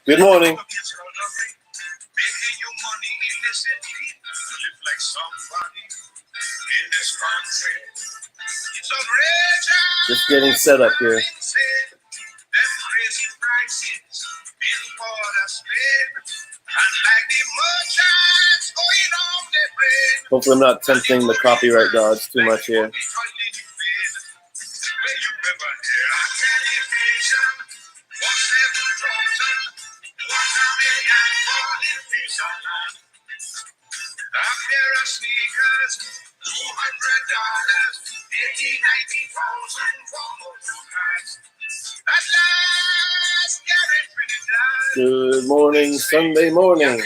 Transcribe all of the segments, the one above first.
Good morning. Just getting set up here. Hopefully I'm not tempting the copyright gods too much here. Good morning, Sunday morning.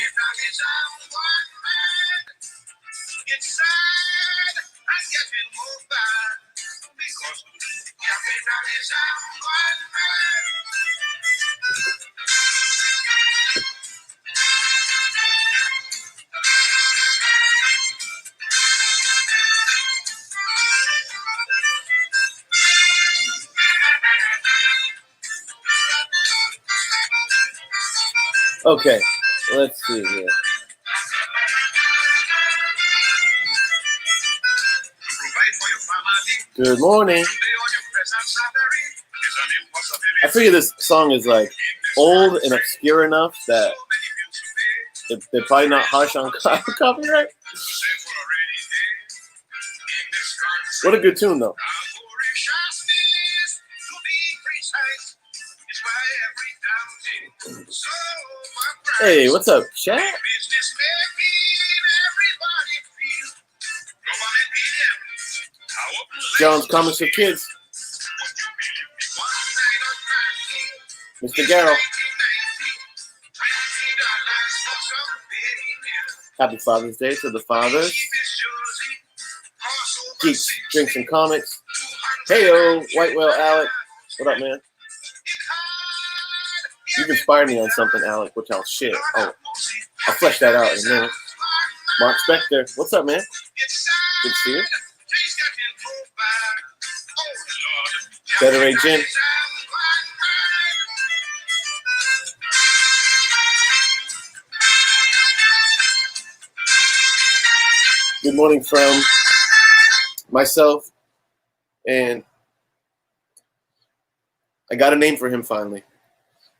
Okay, let's see here. Good morning. I figure this song is like old and obscure enough that they're probably not harsh on copyright. What a good tune, though. Hey, what's up, chat? John's Comics for Kids. Mr. Garrow. Happy Father's Day to the fathers. Geeks, Drinks, and Comics. Heyo, White Whale Alec. What up, man? You've inspired me on something, Alec, which I'll share. I'll flesh that out in a minute. Mark Spector. What's up, man? Good to see you. Better Ray Jim. Good morning from myself, and I got a name for him finally.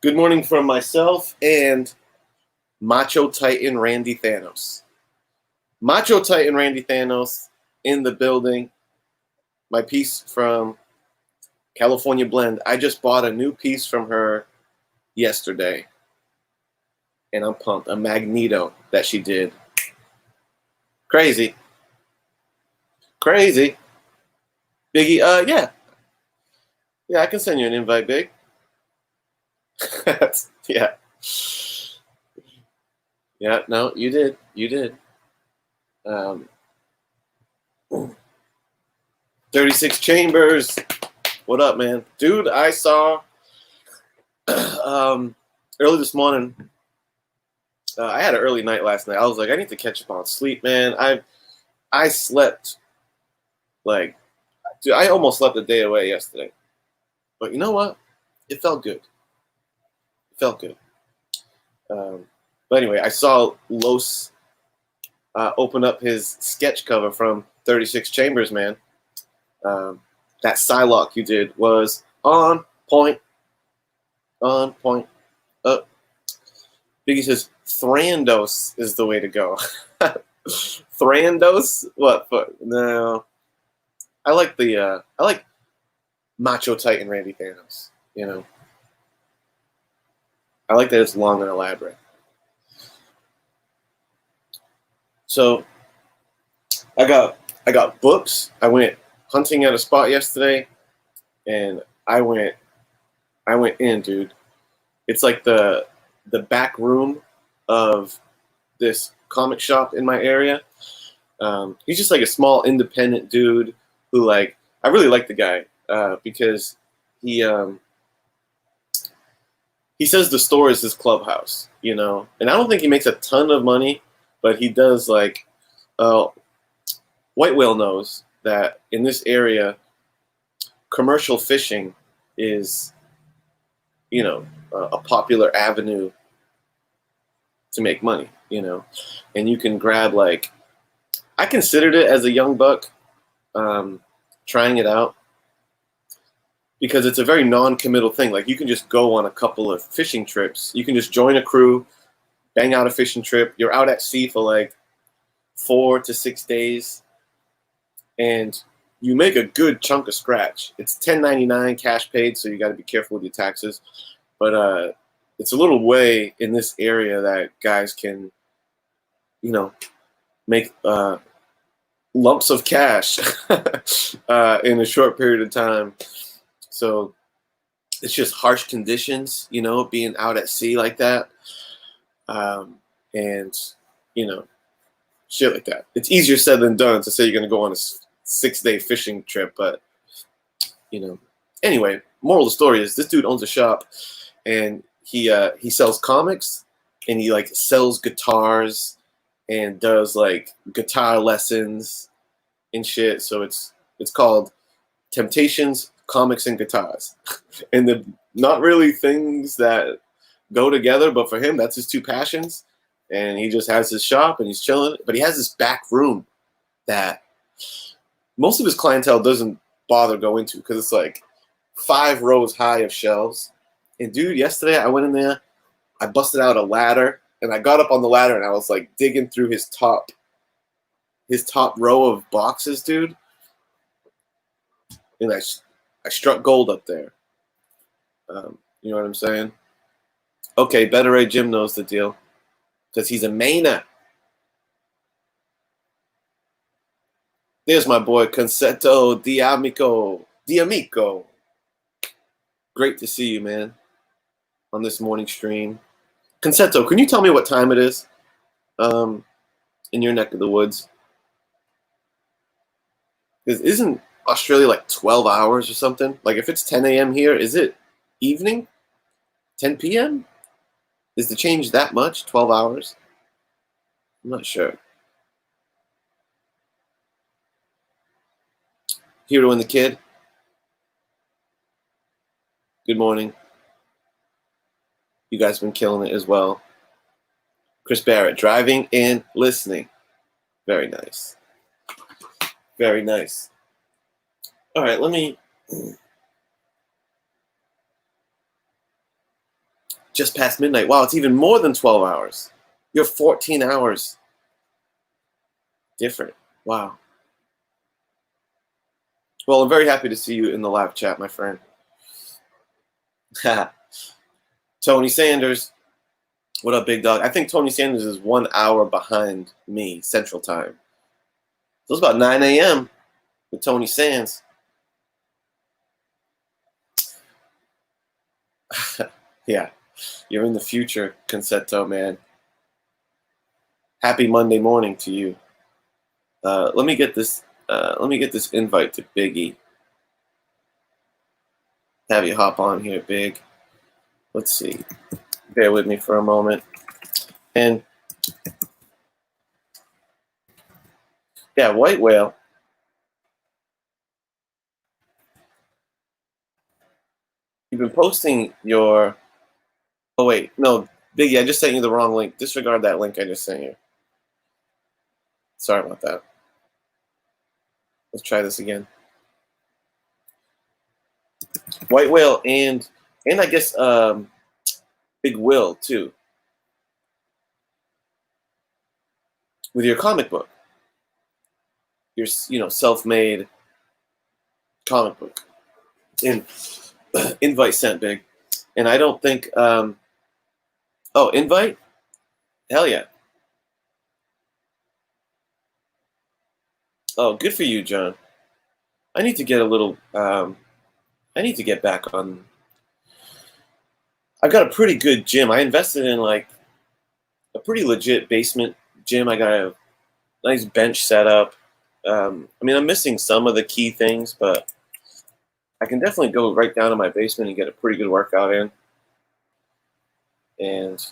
Good morning from myself and Macho Titan Randy Thanos. Macho Titan Randy Thanos in the building. My piece from California Blend. I just bought a new piece from her yesterday, and I'm pumped. A Magneto that she did. Crazy. Biggie, yeah, I can send you an invite, Big. Yeah. Yeah, no, you did. 36 Chambers. What up, man? Dude, I saw early this morning. I had an early night last night. I was like, I need to catch up on sleep, man. I slept like, dude, I almost slept a day away yesterday. But you know what? It felt good. But anyway, I saw Los open up his sketch cover from 36 Chambers, man. That Psylocke you did was on point. Biggie says Thrandos is the way to go. Thrandos? What? No. I like Macho Titan Randy Thanos. You know. I like that it's long and elaborate. So I got books. I went hunting at a spot yesterday, and I went in, dude. It's like the back room of this comic shop in my area. He's just like a small independent dude who, like, I really like the guy because he says the store is his clubhouse, you know, and I don't think he makes a ton of money, but he does. Like, White Whale knows that in this area, commercial fishing is, a popular avenue to make money, and you can grab like, I considered it as a young buck, trying it out, because it's a very non-committal thing. Like, you can just go on a couple of fishing trips. You can just join a crew, bang out a fishing trip. You're out at sea for like 4 to 6 days, and you make a good chunk of scratch. It's $10.99 cash paid, so you got to be careful with your taxes. But it's a little way in this area that guys can, make lumps of cash in a short period of time. So it's just harsh conditions, being out at sea like that. And, shit like that. It's easier said than done to say you're going to go on a 6-day fishing trip. But, anyway, moral of the story is this dude owns a shop, and he sells comics, and he like sells guitars and does like guitar lessons and shit. So it's called Temptations, Comics, and Guitars. And they're not really things that go together, but for him, that's his two passions. And he just has his shop and he's chilling. But he has this back room that most of his clientele doesn't bother going to, because it's like 5 rows high of shelves. And dude, yesterday I went in there, I busted out a ladder, and I got up on the ladder and I was like digging through his top row of boxes, dude. And I struck gold up there. You know what I'm saying? Okay, Better Ray Jim knows the deal, because he's a Mainer. There's my boy Concetto D'Amico. Great to see you, man, on this morning stream. Concetto, can you tell me what time it is in your neck of the woods? Isn't Australia like 12 hours or something? Like, if it's 10 a.m. here, is it evening? 10 p.m.? Is the change that much? 12 hours? I'm not sure. Hero and the Kid, good morning. You guys have been killing it as well. Chris Barrett, driving and listening. Very nice. Very nice. All right, let me... Just past midnight. Wow, it's even more than 12 hours. You're 14 hours different. Wow. Well, I'm very happy to see you in the live chat, my friend. Tony Sanders. What up, big dog? I think Tony Sanders is 1 hour behind me, Central Time. So it's about 9 a.m. with Tony Sands. Yeah, you're in the future, Concetto, man. Happy Monday morning to you. Let me get this invite to Biggie. Have you hop on here, Big. Let's see. Bear with me for a moment. And yeah, White Whale. You've been posting your... Oh, wait. No, Biggie, I just sent you the wrong link. Disregard that link I just sent you. Sorry about that. Let's try this again. White Whale and I guess Big Will, too. With your comic book. Your, self-made comic book. And invite sent, Big. And I don't think... oh, invite? Hell yeah. Oh, good for you, John. I need to get a little... I need to get back on... I've got a pretty good gym. I invested in, like, a pretty legit basement gym. I got a nice bench set up. I mean, I'm missing some of the key things, but I can definitely go right down to my basement and get a pretty good workout in. And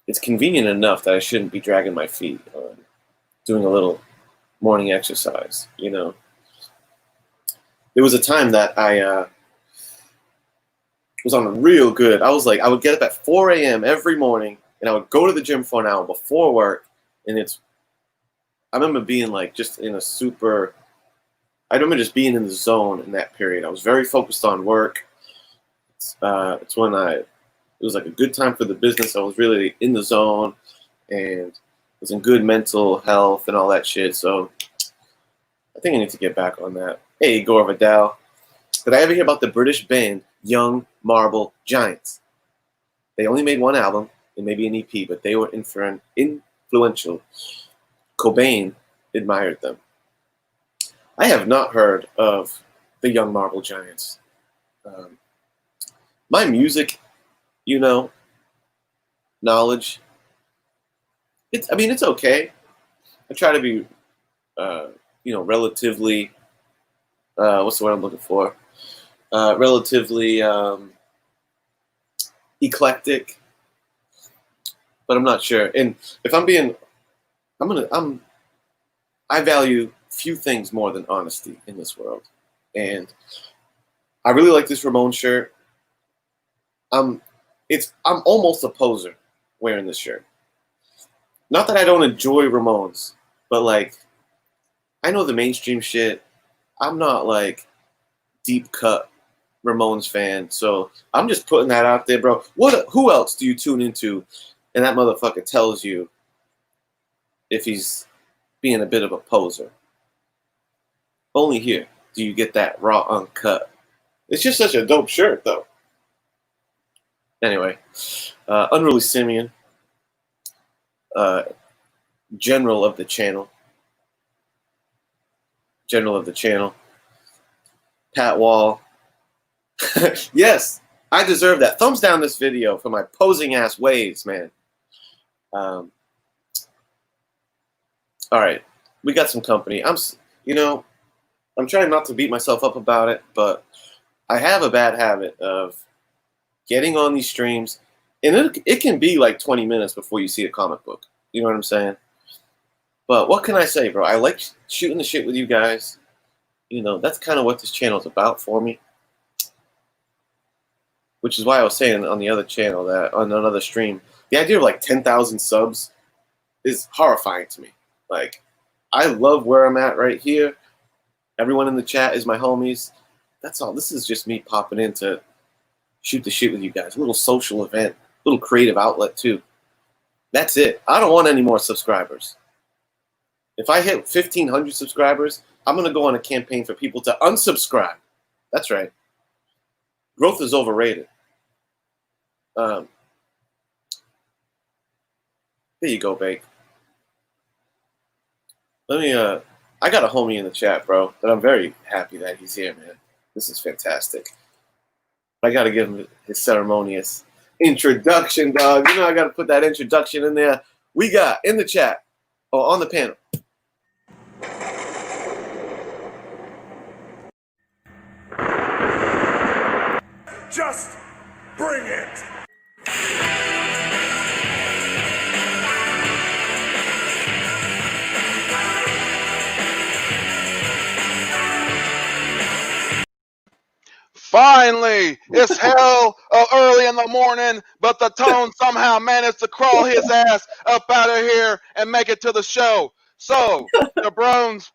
it's convenient enough that I shouldn't be dragging my feet on doing a little morning exercise, There was a time that I was on real good. I was like, I would get up at 4 a.m. every morning, and I would go to the gym for an hour before work. And I remember being like just in a super. I remember just being in the zone in that period. I was very focused on work. It's when it was like a good time for the business. I was really in the zone and was in good mental health and all that shit. So I think I need to get back on that. Hey, Gore Vidal. Did I ever hear about the British band Young Marble Giants? They only made one album and maybe an EP, but they were influential. Cobain admired them. I have not heard of the Young Marble Giants. My music, knowledge, it's okay. I try to be, relatively, what's the word I'm looking for? Relatively eclectic, but I'm not sure. And if I'm being, I value few things more than honesty in this world. And I really like this Ramones shirt. I'm almost a poser wearing this shirt. Not that I don't enjoy Ramones, but like, I know the mainstream shit. I'm not like deep cut Ramones fan, so I'm just putting that out there, bro. Who else do you tune into, and that motherfucker tells you if he's being a bit of a poser? Only here do you get that raw, uncut. It's just such a dope shirt, though. Anyway, Unruly Simeon, General of the Channel, Pat Wall. Yes, I deserve that. Thumbs down this video for my posing ass ways, man. All right, we got some company. I'm trying not to beat myself up about it, but I have a bad habit of getting on these streams, and it can be like 20 minutes before you see a comic book. You know what I'm saying? But what can I say, bro? I like shooting the shit with you guys. That's kind of what this channel is about for me. Which is why I was saying on the other channel, that on another stream, the idea of like 10,000 subs is horrifying to me. Like, I love where I'm at right here. Everyone in the chat is my homies. That's all. This is just me popping in to shoot the shit with you guys. A little social event, a little creative outlet too. That's it. I don't want any more subscribers. If I hit 1,500 subscribers, I'm going to go on a campaign for people to unsubscribe. That's right. Growth is overrated. There you go, Bake. I got a homie in the chat, bro, that I'm very happy that he's here, man. This is fantastic. I got to give him his ceremonious introduction, dog. I got to put that introduction in there. We got in the chat, on the panel. Just bring it. Finally, it's hell early in the morning, but the Tone somehow managed to crawl his ass up out of here and make it to the show. So, the Brones,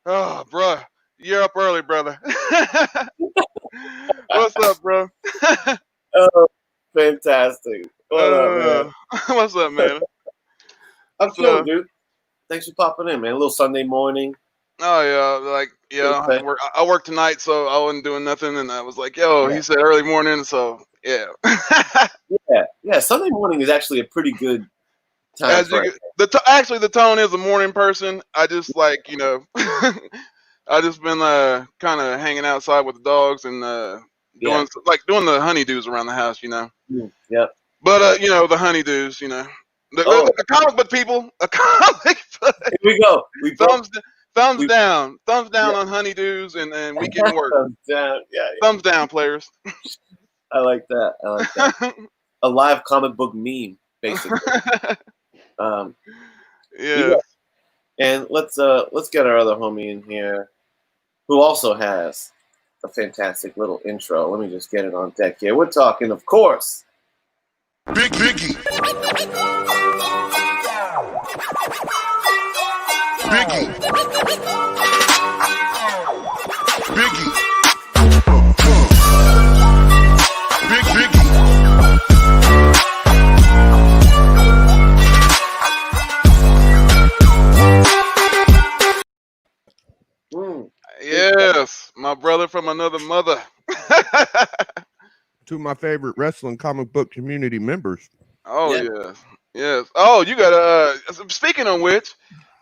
oh, bro, you're up early, brother. What's up, bro? Oh, fantastic. What up, man? What's up, man? I'm chill, dude. Thanks for popping in, man. A little Sunday morning. Oh yeah, I work tonight, so I wasn't doing nothing, and I was like, "Yo," he said early morning, so yeah. yeah. Sunday morning is actually a pretty good time. Actually, the Tone is a morning person. I just like I just been kind of hanging outside with the dogs and doing the honeydews around the house, Yep. But the honeydews, the comic book people, a comic book. Here we go. Thumbs down on honeydews, and we can work. Thumbs down. Yeah. Thumbs down, players. I like that. A live comic book meme, basically. Yeah. And let's get our other homie in here, who also has a fantastic little intro. Let me just get it on deck here. We're talking, of course, Biggie. Biggie. Biggie. Biggie. Yes, my brother from another mother. Two of my favorite wrestling comic book community members. Oh Yeah. yes, yes. Oh, you gotta. Speaking of which,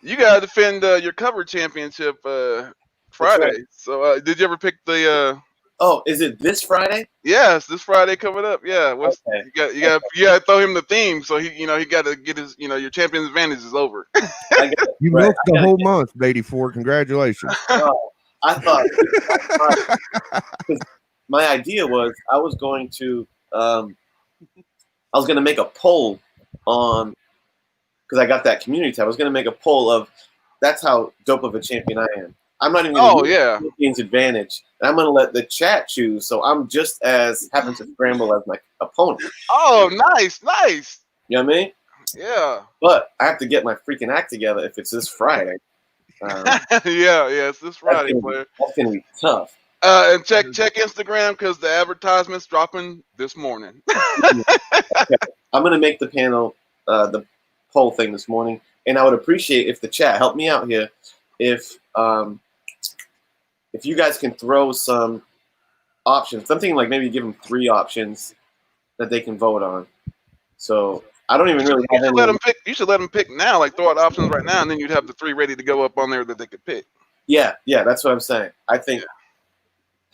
you gotta defend your cover championship Friday. right. So, did you ever pick the? Oh, is it this Friday? Yes, this Friday coming up. Yeah, what's, Okay. you got to throw him the theme so he got to get his your champion's advantage is over. I got You right. milked the whole month, Lady Four. Congratulations. Oh, I thought because my idea was I was going to make a poll on because I got that community tab. I was going to make a poll of that's how dope of a champion I am. I'm not even going to use the champion's advantage. And I'm going to let the chat choose. So I'm just as having to scramble as my opponent. Oh, nice. You know what I mean? Yeah. But I have to get my freaking act together if it's this Friday. Yeah, it's this Friday, player. That's going to be tough. And check Instagram because the advertisement's dropping this morning. Okay. I'm going to make the panel, the poll thing this morning. And I would appreciate if the chat help me out here. If you guys can throw some options, something like maybe give them 3 options that they can vote on. So I don't even really have any. You should let them pick now, like throw out options right now, and then you'd have the 3 ready to go up on there that they could pick. Yeah, that's what I'm saying. I think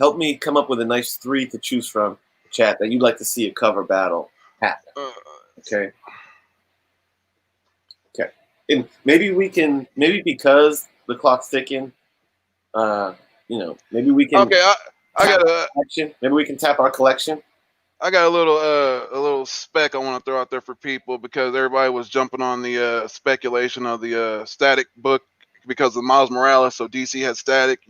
help me come up with a nice 3 to choose from, chat, that you'd like to see a cover battle happen. Okay. And maybe because the clock's ticking, maybe we can. Okay, I got a collection. Maybe we can tap our collection. I got a little spec I want to throw out there for people because everybody was jumping on the speculation of the Static book because of Miles Morales. So DC had Static,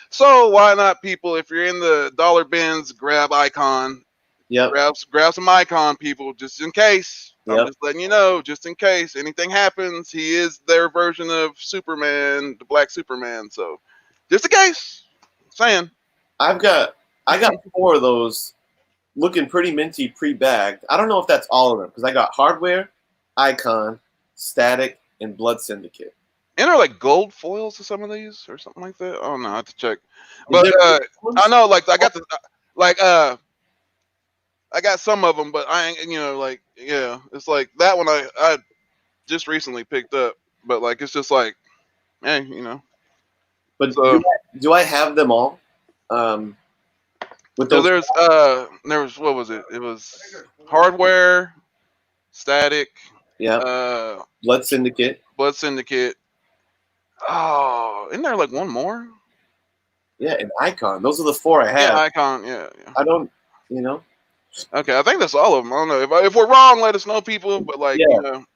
So why not, people? If you're in the dollar bins, grab Icon. Yep. Grab some Icon, people, just in case. Yep. I'm just letting you know, just in case anything happens. He is their version of Superman, the Black Superman. So, just in case. Saying. I got 4 of those, looking pretty minty, pre-bagged. I don't know if that's all of them because I got Hardware, Icon, Static, and Blood Syndicate. And are like gold foils to some of these or something like that? I don't know. I have to check. But I know, like I got I got some of them, but I ain't, it's like that one I just recently picked up, but like it's just like, hey, But so, do I have them all? With those, there was what was it? It was Hardware, Static, Blood Syndicate. Oh, isn't there like one more? Yeah, and Icon. Those are the 4 I have. Yeah, Icon. Yeah. I don't, Okay, I think that's all of them. I don't know if we're wrong. Let us know, people. But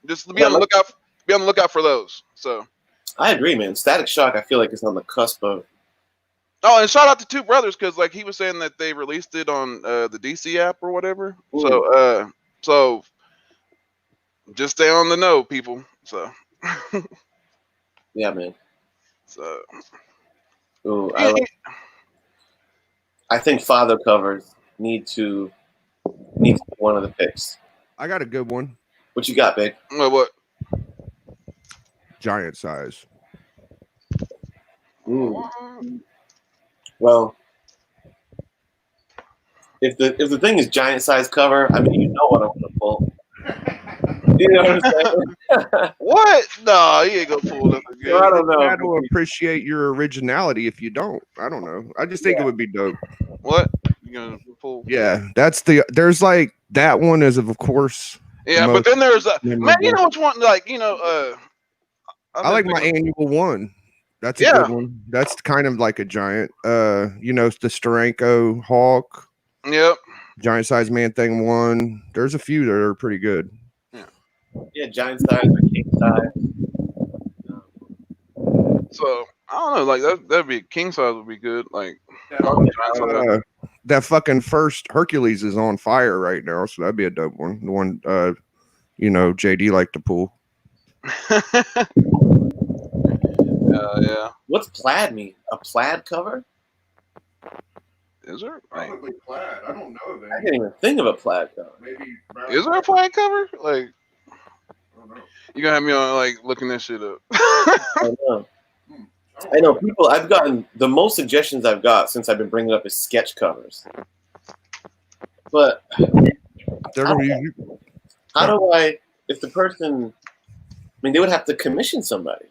just be on the lookout. Be on the lookout for those. So I agree, man. Static Shock, I feel like it's on the cusp of. Oh, and shout out to Two Brothers because like he was saying that they released it on the DC app or whatever. Ooh. So just stay on the know, people. So yeah, man. So ooh, I think father covers need to be one of the picks. I got a good one. What you got, Big? What? Giant size. Ooh. Well, if the thing is giant size cover, I mean, you know what I'm gonna pull. You know what I'm saying? What? No, you ain't gonna pull nothing good. I don't know. I don't appreciate your originality if you don't. I don't know. I just think it would be dope. What? You gonna pull? Yeah, there's like that one is of course. Yeah, but then there's man, you know which one? Like I like my annual one. That's a good one. That's kind of like a giant. The Steranko Hawk. Yep. Giant size Man Thing one. There's a few that are pretty good. Yeah, giant size or king size. So I don't know, like that'd be king size would be good. Like That fucking first Hercules is on fire right now, so that'd be a dope one. The one, JD liked to pull. Yeah. What's plaid mean? A plaid cover? Is there? Probably plaid. I don't know, man. I can't even think of a plaid cover. Maybe. Is there a plaid cover? Like, I don't know. you gonna have me on like looking that shit up? I know. I know people. I've gotten the most suggestions I've got since I've been bringing up is sketch covers. But They're gonna use you. how do I? If the person, I mean, they would have to commission somebody,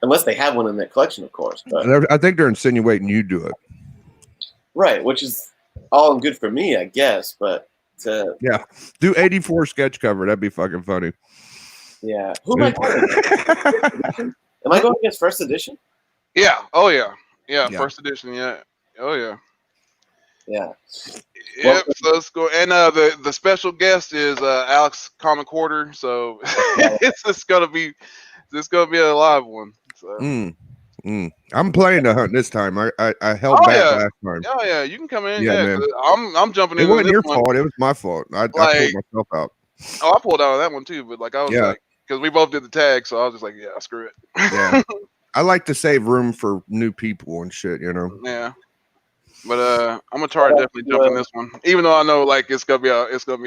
unless they have one in their collection, of course. But I think they're insinuating you do it. right, which is all good for me, I guess. But Do 84 sketch cover. That'd be fucking funny. yeah, who am I going against? Am I going against First Edition? Yeah. Oh yeah. Yeah. Yeah. First edition. Yeah. Oh yeah. Yeah. Yep. So let's go. And the special guest is Alex Comic Quarter. So it's just gonna be a live one. So. I'm playing the hunt this time. I held Oh, back yeah. last time. Oh yeah, you can come in. Yeah, Yeah, man. 'cause I'm jumping It in. wasn't this your one. fault. It was my fault. I Like- pulled myself out. Oh, I pulled out of that one too, but like I was Yeah. like, because we both did the tag, so I was just like, yeah, screw it. Yeah. I like to save room for new people and shit, you know. Yeah. But I'm gonna try to definitely jump in this one, even though I know like it's gonna be a It's gonna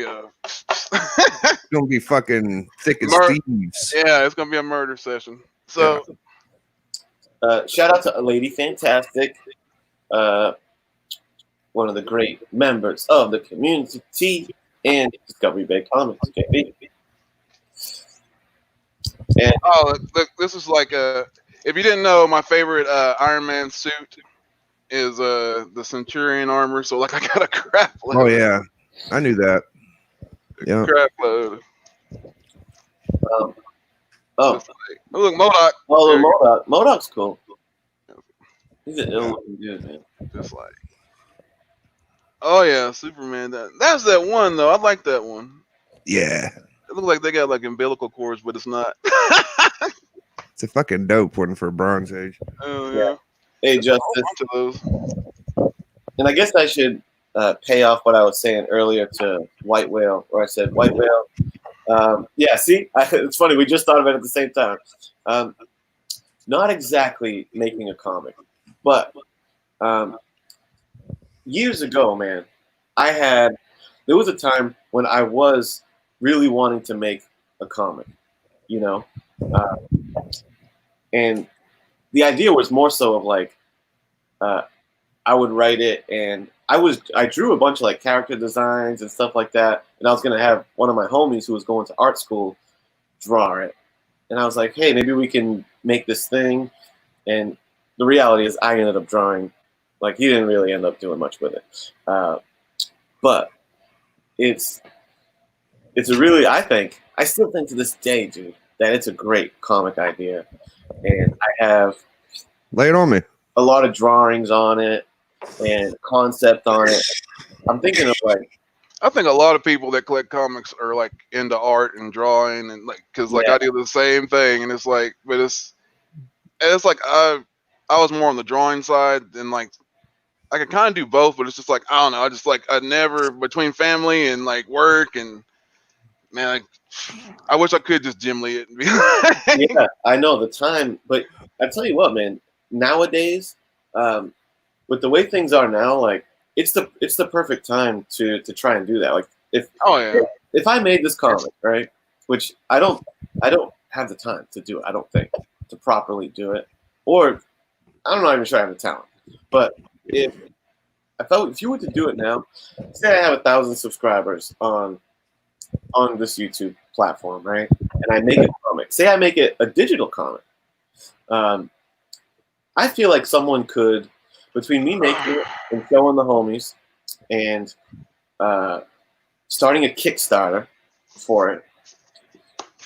be fucking thick as Mer- thieves. yeah, it's gonna be a murder session. So Shout out to Lady Fantastic, one of the great members of the community and Discovery Bay Comics. KB. And look, this is like if you didn't know, my favorite Iron Man suit is the Centurion armor. So like I got a crap load. Oh yeah, I knew that. Yeah. Crap load. oh, Just like, oh, look, MODOK. oh, Modoc's cool. He's an ill-looking dude, man. Just like, oh yeah, Superman. That's that one though. I like that one. Yeah. It looks like they got like umbilical cords, but it's not. It's a fucking dope one for Bronze Age. Oh yeah. Hey, A Justice. whole bunch of those. And I guess I should pay off what I was saying earlier to White Whale, where I said White Whale. Yeah, see, it's funny. We just thought of it at the same time. Not exactly making a comic, but years ago, man, there was a time when I was really wanting to make a comic, you know, and the idea was more so of like, I would write it, and I drew a bunch of like character designs and stuff like that, and I was gonna have one of my homies who was going to art school draw it, and I was like, hey, maybe we can make this thing, and the reality is I ended up drawing, like he didn't really end up doing much with it, but it's a really, I still think to this day, dude, that it's a great comic idea, and I have Lay it on me. a lot of drawings on it and concept on it. I'm thinking of like, I think a lot of people that collect comics are like into art and drawing, and like because like Yeah. I do the same thing, and it's like, but it's like I was more on the drawing side, and like I could kind of do both, but it's just like I don't know. I never between family and like work and man, like, I wish I could just Jim Lee it and be like, yeah, I know the time, but I tell you what, man, nowadays, with the way things are now, like it's the perfect time to try and do that. Like oh yeah, if I made this comic, right, which I don't have the time to do it. I don't think to properly do it, or I'm not even sure I have the talent. But if you were to do it now, say I have 1,000 subscribers on this YouTube platform, right, and I make a comic. Say I make it a digital comic. I feel like someone could, between me making it and showing the homies, and starting a Kickstarter for it,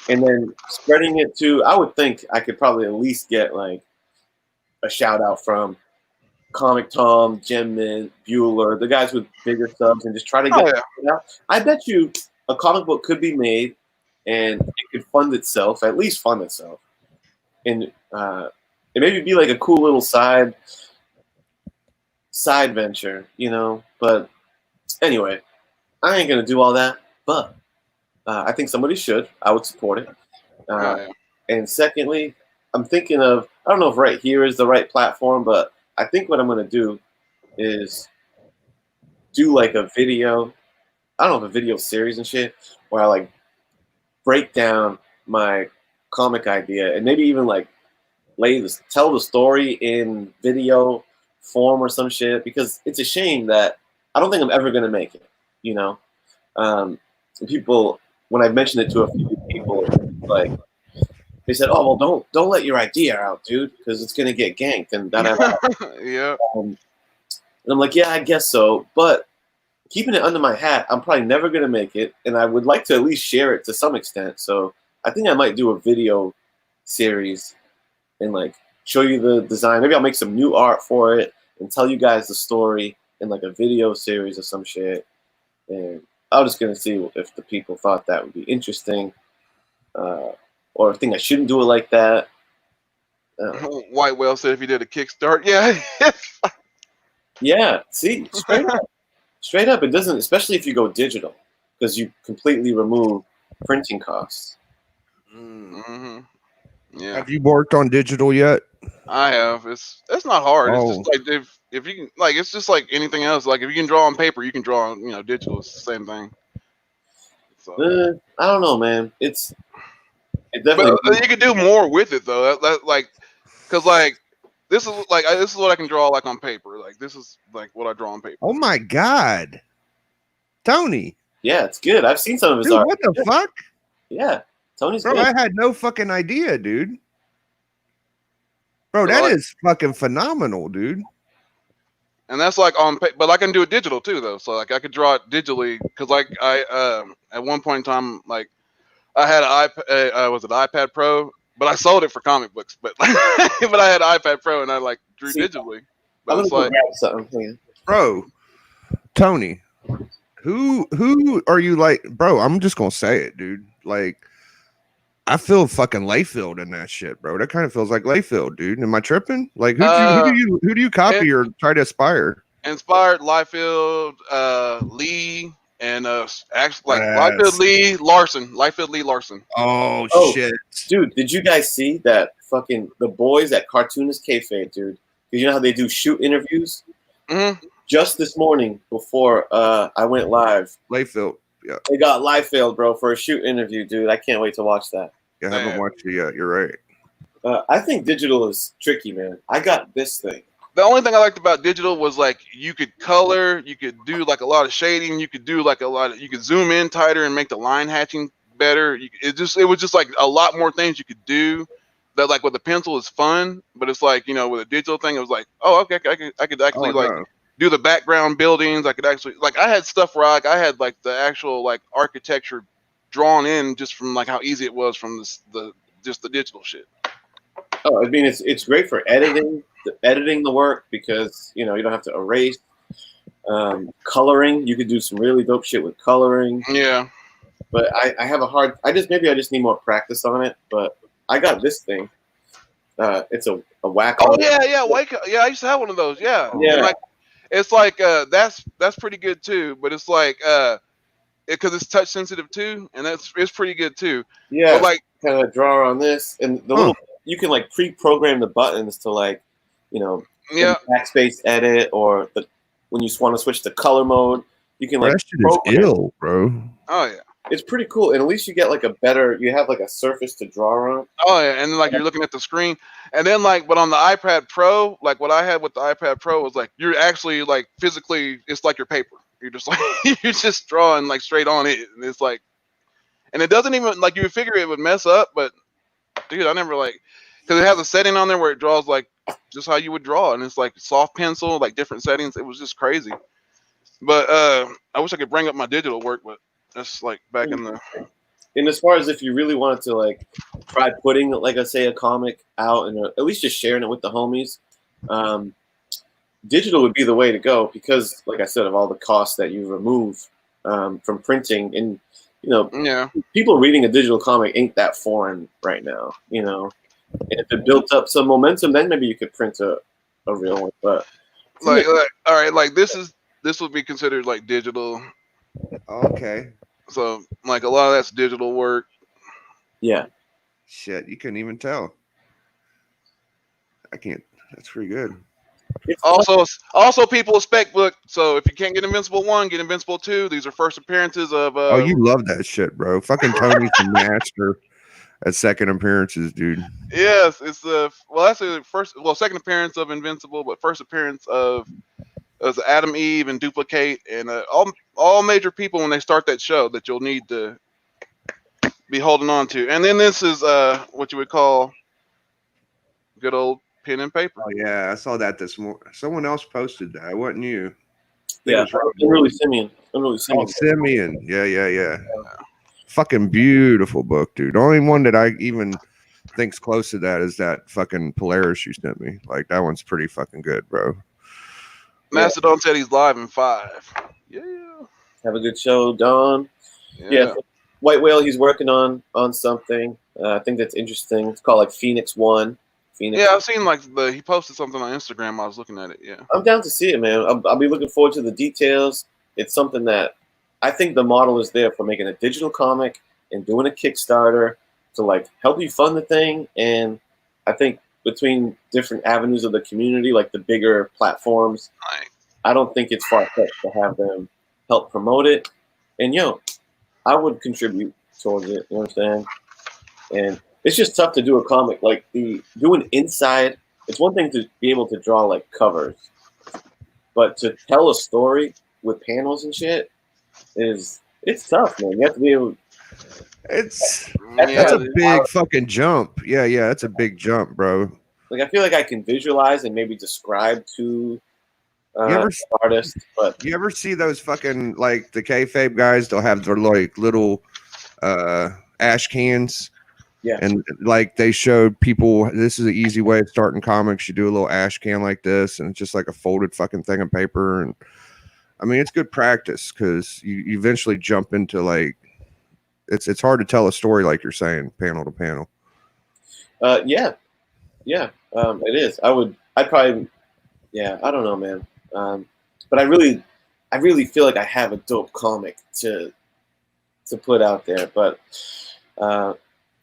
and then spreading it to, I would think I could probably at least get like a shout out from Comic Tom, Jim Mint, Bueller, the guys with bigger subs, and just try to get it out. I bet you a comic book could be made and it could fund itself, at least fund itself. And it maybe be like a cool little side side venture, you know. But anyway, I ain't gonna do all that. But I think somebody should. I would support it. Oh, yeah. And secondly, I'm thinking of, I don't know if right here is the right platform, but I think what I'm going to do is do like a video, I don't know, a video series and shit, where I like break down my comic idea and maybe even like tell the story in video form or some shit, because it's a shame that I don't think I'm ever going to make it, you know? And people, when I mentioned it to a few people, like, they said, "Oh, well, don't let your idea out, dude, because it's gonna get ganked." And Yeah. and I'm like, "Yeah, I guess so." But keeping it under my hat, I'm probably never gonna make it, and I would like to at least share it to some extent. So I think I might do a video series and like show you the design. Maybe I'll make some new art for it and tell you guys the story in like a video series or some shit. And I was just gonna see if the people thought that would be interesting. Or think I shouldn't do it like that. White Whale said if you did a Kickstart, yeah. Yeah, see, straight up, it doesn't, especially if you go digital, because you completely remove printing costs. Mm-hmm. Yeah, Have you worked on digital yet? I have. It's not hard. It's Oh. just like if you can, like, it's just like anything else. Like if you can draw on paper, you can draw on digital. It's the same thing. So. I don't know, man. It But definitely. you can do more with it though. Like, cause like this is what I can draw like on paper. Like this is like what I draw on paper. Oh my god, Tony! Yeah, it's good. I've seen some of his Dude, art. what the fuck, Yeah, Tony's bro? good. I had no fucking idea, dude. Bro, So, that like- is fucking phenomenal, dude. And that's like on paper, but I can do it digital too though. So like I could draw it digitally because like I at one point in time like I had an iPad Pro, but I sold it for comic books. But but I had an iPad Pro and I like drew See, digitally. But I'm gonna it's go like grab something. Hang on. Bro, Tony, who are you like, bro? I'm just gonna say it, dude. Like, I feel fucking Layfield in that shit, bro. That kind of feels like Layfield, dude. Am I tripping? Like, who do you copy or try to aspire? inspired Liefeld, Lee, and actually like Yes. Liefeld Lee Larson. Oh, Oh. shit, Dude, did you guys see that fucking the boys at Cartoonist Kayfabe, dude? Because you know how they do shoot interviews? Mm-hmm. Just this morning before I went live, Layfield. Yeah, they got Liefeld, bro, for a shoot interview, dude. I can't wait to watch that. I haven't Man. watched it yet. You're right. I think digital is tricky, man. I got this thing. The only thing I liked about digital was like you could color, you could do like a lot of shading, you could do like you could zoom in tighter and make the line hatching better. It was just like a lot more things you could do. That like with a pencil is fun, but it's like with a digital thing, it was like, oh, okay, I could actually do the background buildings. I could actually like I had stuff where I had like the actual like architecture drawn in just from like how easy it was from the digital shit. Oh, I mean, it's great for editing the work because you don't have to erase. Coloring, you could do some really dope shit with coloring. Yeah. But I have a hard. I just need more practice on it. But I got this thing. It's a Wacom. Oh yeah. I used to have one of those. Yeah. Yeah. And like, it's like that's pretty good too. But it's like because it's touch sensitive too, and it's pretty good too. Yeah. But like kind of draw on this, and the little you can like pre-program the buttons to like yeah. backspace edit or when you want to switch to color mode, you can like That shit is program. ill, bro. Oh yeah. It's pretty cool, and at least you get like you have like a surface to draw on. Oh yeah, and then like you're looking at the screen, and then like, but on the iPad Pro, like what I had with the iPad Pro was like you're actually like physically, it's like your paper. You're just like you're just drawing like straight on it, and it's like, and it doesn't even like you would figure it would mess up, but dude, I never like because it has a setting on there where it draws like just how you would draw, and it's like soft pencil, like different settings. It was just crazy. But I wish I could bring up my digital work, but that's like back in the. And as far as if you really wanted to like try putting like a comic out and at least just sharing it with the homies, digital would be the way to go because, like I said, of all the costs that you remove from printing, and Yeah. people reading a digital comic ain't that foreign right now, And if it built up some momentum, then maybe you could print a real one. But Like, all right, like this would be considered like digital. Okay. So like a lot of that's digital work. Yeah. Shit, you couldn't even tell. I can't. That's pretty good. It's Also, people with spec book. So if you can't get Invincible 1, get Invincible 2. These are first appearances of. Oh, you love that shit, bro. Fucking Tony's the master at second appearances, dude. Yes, it's the that's the second appearance of Invincible, but first appearance of Adam, Eve, and Duplicate, and all major people when they start that show that you'll need to be holding on to. And then this is what you would call good old pen and paper. Oh yeah, I saw that this morning. Someone else posted that. It wasn't you. Yeah, Unruly Simeon. Oh, Simeon. Yeah. Fucking beautiful book, dude. The only one that I even think's close to that is that fucking Polaris you sent me. Like that one's pretty fucking good, bro. Mastodon said he's live in 5. Yeah. Have a good show, Don. Yeah. White Whale, he's working on something. I think that's interesting. It's called like Phoenix One. Yeah, I've seen like he posted something on Instagram. I was looking at it. Yeah, I'm down to see it, man. I'll be looking forward to the details. It's something that I think the model is there for making a digital comic and doing a Kickstarter to like help you fund the thing. And I think between different avenues of the community, like the bigger platforms, I don't think it's far-fetched to have them help promote it. And I would contribute towards it. You know what I'm saying? And it's just tough to do a comic like doing inside. It's one thing to be able to draw like covers, but to tell a story with panels and shit it's tough, man. You have to be able. That's a big fucking jump. Yeah, that's a big jump, bro. Like I feel like I can visualize and maybe describe to artist, but you ever see those fucking like the kayfabe guys? They'll have their like little ash cans. Yeah. And like they showed people, this is an easy way of starting comics. You do a little ash can like this, and it's just like a folded fucking thing of paper. And I mean, it's good practice because you eventually jump into like, it's hard to tell a story like you're saying, panel to panel. Yeah. It is. I don't know, man. But I really feel like I have a dope comic to put out there, but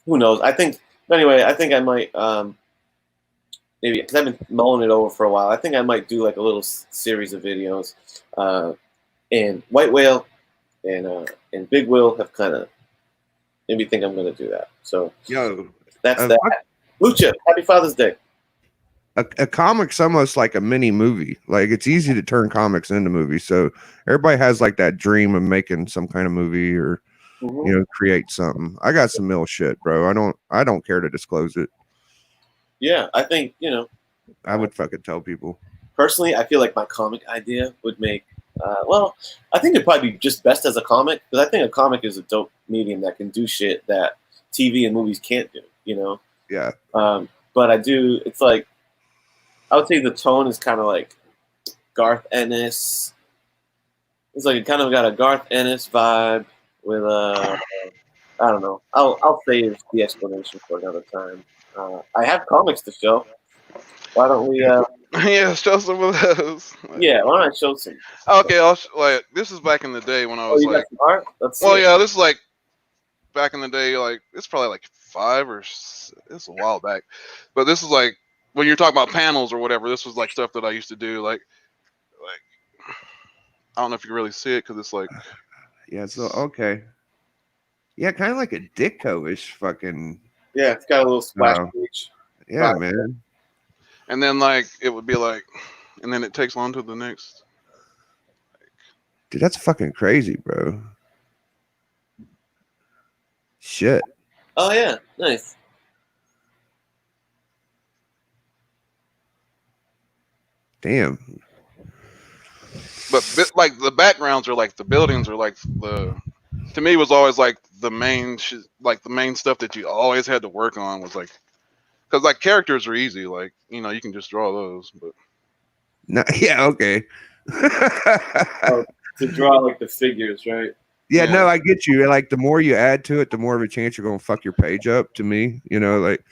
who knows? I think I might maybe because I've been mulling it over for a while. I think I might do like a little series of videos. And White Whale and Big Will have kind of made me think I'm going to do that. So that's that. Lucha, happy Father's Day. A comic's almost like a mini movie. Like it's easy to turn comics into movies. So everybody has like that dream of making some kind of movie or create something. I got some mill shit, bro. I don't care to disclose it. Yeah, I think, I would fucking tell people. Personally, I feel like my comic idea would make, I think it'd probably be just best as a comic, because I think a comic is a dope medium that can do shit that TV and movies can't do, Yeah. But it's like, I would say the tone is kind of like Garth Ennis. It's like it kind of got a Garth Ennis vibe with I don't know. I'll save the explanation for another time. I have comics to show. Why don't we? Show some of those. Yeah, why don't I show some? Okay, this is back in the day when I was got some art? Let's see. Well, yeah, this is like back in the day. Like it's probably like 5 or it's a while back, but this is like when you're talking about panels or whatever. This was like stuff that I used to do. Like I don't know if you can really see it because it's like. Yeah, so okay. Yeah, kind of like a Ditko-ish fucking. Yeah, it's got a little splash page. Yeah, man. And then like it would be like, and then it takes on to the next. Dude, that's fucking crazy, bro. Shit. Oh yeah, nice. Damn. But like the backgrounds are like the buildings are like to me was always like the main the main stuff that you always had to work on was like, because like characters are easy, like you can just draw those, but no, yeah, okay. To draw like the figures, right? Yeah, no, I get you. Like the more you add to it, the more of a chance you're gonna fuck your page up. To me, like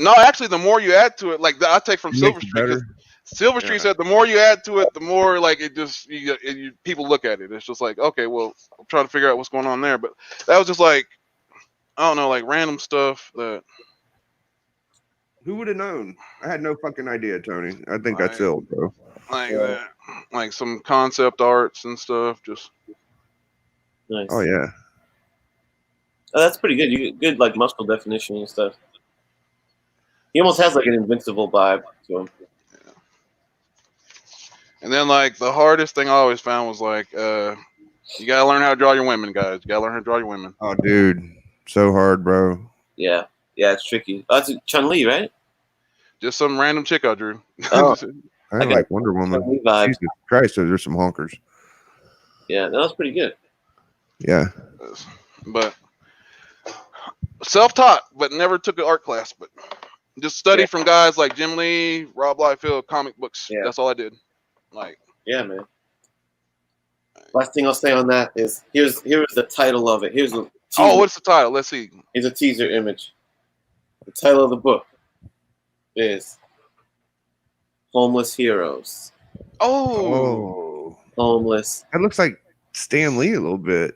no, actually, the more you add to it, like I take from Silver Street. Silver Street said the more you add to it, the more like it just people look at it. It's just like, okay, well, I'm trying to figure out what's going on there. But that was just like, I don't know, like random stuff that. Who would have known? I had no fucking idea, Tony. I think Right. that's ill, bro. Like that, like some concept arts and stuff. Just Nice. Oh yeah. Oh, that's pretty good. You get good like muscle definition and stuff. He almost has like an invincible vibe to him. and then like the hardest thing I always found was like, you gotta learn how to draw your women, guys. You gotta learn how to draw your women. Oh, dude, so hard, bro. Yeah, it's tricky. Oh, that's Chun-Li, right? Just some random chick I drew. Oh. I Okay. like Wonder Woman. Chun-Li vibe. Jesus Christ, those are some honkers. Yeah, that was pretty good. Yeah. But self-taught, but never took an art class. But just studied from guys like Jim Lee, Rob Liefeld, comic books. Yeah. That's all I did. Like, Yeah, man. Last thing I'll say on that is here's the title of it. Here's a teaser. oh, what's the title? Let's see. Here's a teaser image. The title of the book is Homeless Heroes. Oh, Homeless. That looks like Stan Lee a little bit.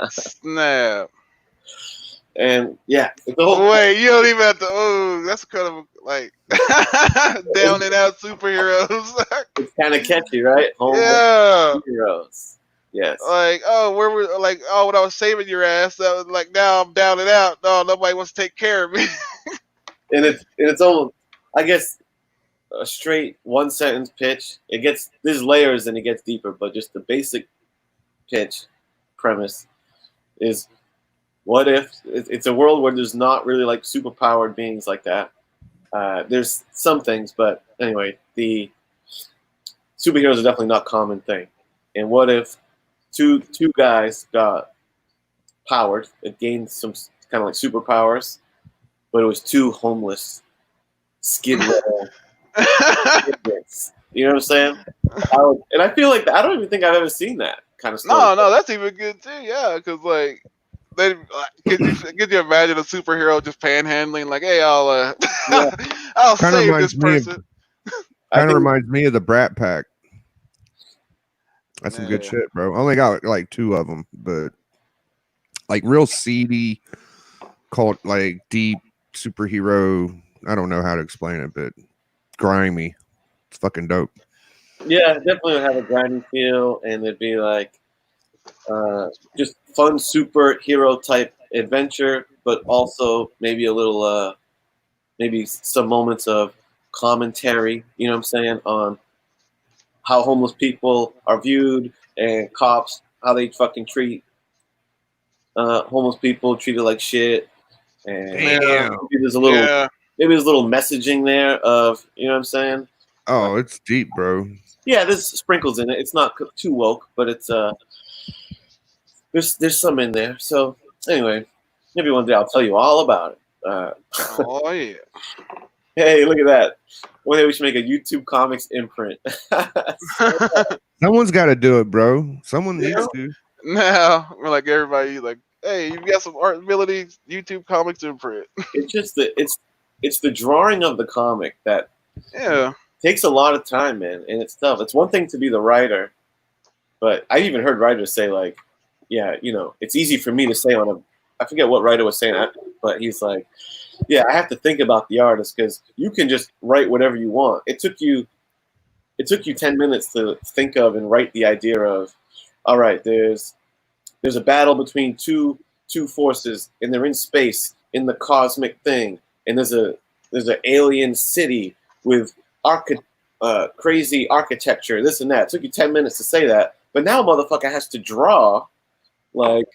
snap. And yeah, the whole Wait, you don't even have to. Oh, that's kind of like down and out superheroes. it's kind of catchy, right? Homeless yeah. Heroes. Yes. Like, oh, where were like, oh, when I was saving your ass, that was like, now I'm down and out. No, nobody wants to take care of me. And it's almost, I guess, a straight one sentence pitch. It gets, there's layers and it gets deeper, but just the basic pitch premise is, what if it's a world where there's not really like superpowered beings like that. There's some things, but anyway, the superheroes are definitely not a common thing. And what if two guys got powered, it gained some kind of like superpowers, but it was two homeless skid row kids. You know what I'm saying? And I feel like I don't even think I've ever seen that kind of story. no, that's even good too. Yeah, because like, they could you imagine a superhero just panhandling? Like, hey, I'll Yeah. I'll Kinda save reminds this me of- person. I Kind of think- reminds me of the Brat Pack. That's some good Yeah. shit, bro. I only got like 2 of them, but like real seedy, called like deep superhero. I don't know how to explain it, but grimy. It's fucking dope. Yeah, it definitely would have a grinding feel, and it'd be like just fun superhero type adventure, but also maybe a little, maybe some moments of commentary. You know what I'm saying, on how homeless people are viewed and cops, how they fucking treat homeless people, treated like shit. And Damn. maybe there's a little, Yeah, maybe there's a little messaging there of, you know what I'm saying. Oh, it's deep, bro. Yeah, there's sprinkles in it. It's not too woke, but it's there's some in there. So anyway, maybe one day I'll tell you all about it. oh yeah. Hey, look at that. One day we should make a YouTube Comics imprint. Someone's got to do it, bro. Someone needs to. Now we're like everybody like, hey, you got some art abilities, YouTube comics imprint. It's just it's the drawing of the comic that Yeah. takes a lot of time, man, and it's tough. It's one thing to be the writer, but I even heard writers say like, yeah, you know, it's easy for me to say on a, I forget what writer was saying that, but he's like, yeah, I have to think about the artist because you can just write whatever you want. It took you 10 minutes to think of and write the idea of, all right, there's a battle between two forces and they're in space in the cosmic thing, and there's an alien city with crazy architecture, this and that. It took you 10 minutes to say that, but now motherfucker has to draw like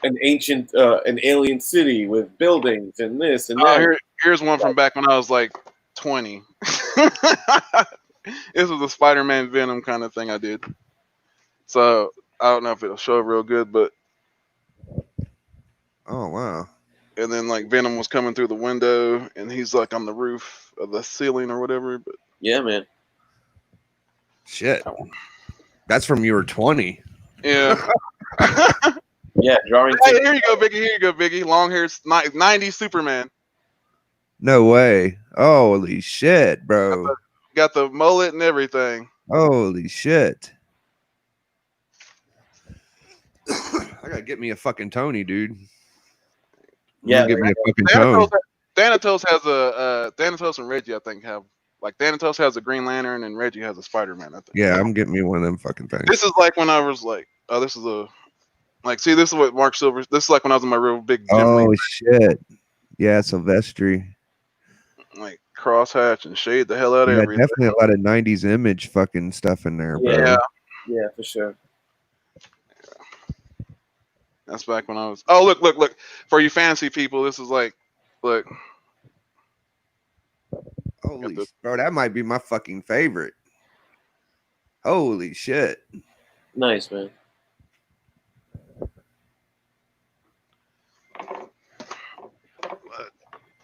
an ancient an alien city with buildings and this and that. Here's one from back when I was like 20. This was a Spider-Man Venom kind of thing I did. So I don't know if it'll show real good, but Oh wow. and then like Venom was coming through the window and he's like on the roof of the ceiling or whatever. But Yeah, man. Shit. That's from you were 20. yeah. Yeah, drawing. Hey, here you go, Biggie. Here you go, Biggie. Long hair, 90s Superman. No way. Holy shit, bro. got the mullet and everything. Holy shit. I gotta get me a fucking Tony, dude. I'm Yeah, gonna get me a fucking Tony. Thanatos has a Thanatos and Reggie, I think, have like Thanatos has a Green Lantern and Reggie has a Spider-Man, I think. Yeah, I'm getting me one of them fucking things. This is like when I was like, oh, this is a like, see, this is what Mark Silver. This is like when I was in my real big Jim Oh Lee, shit. Yeah, Silvestri. like crosshatch and shade the hell out of Yeah, everything. definitely a lot of 90s image fucking stuff in there, bro. Yeah, Yeah, for sure. that's back when I was. Oh, look! For you fantasy people, this is like, look. Holy the- bro, that might be my fucking favorite. Holy shit. Nice, man.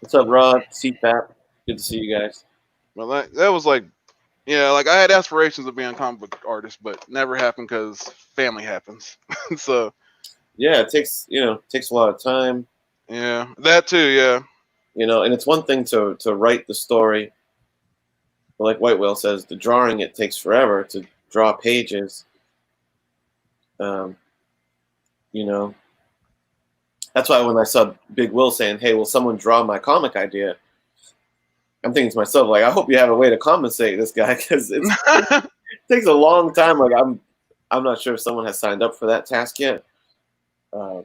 What's up, Rod? CPAP. Good to see you guys. Well, that was like, yeah, like I had aspirations of being a comic book artist, but never happened because family happens. So Yeah, it takes a lot of time, yeah, that too. Yeah, and it's one thing to write the story. But like White Whale says, the drawing it takes forever to draw pages. That's why when I saw Big Will saying, "Hey, will someone draw my comic idea?" I'm thinking to myself, like, I hope you have a way to compensate this guy because it takes a long time. Like, I'm not sure if someone has signed up for that task yet, but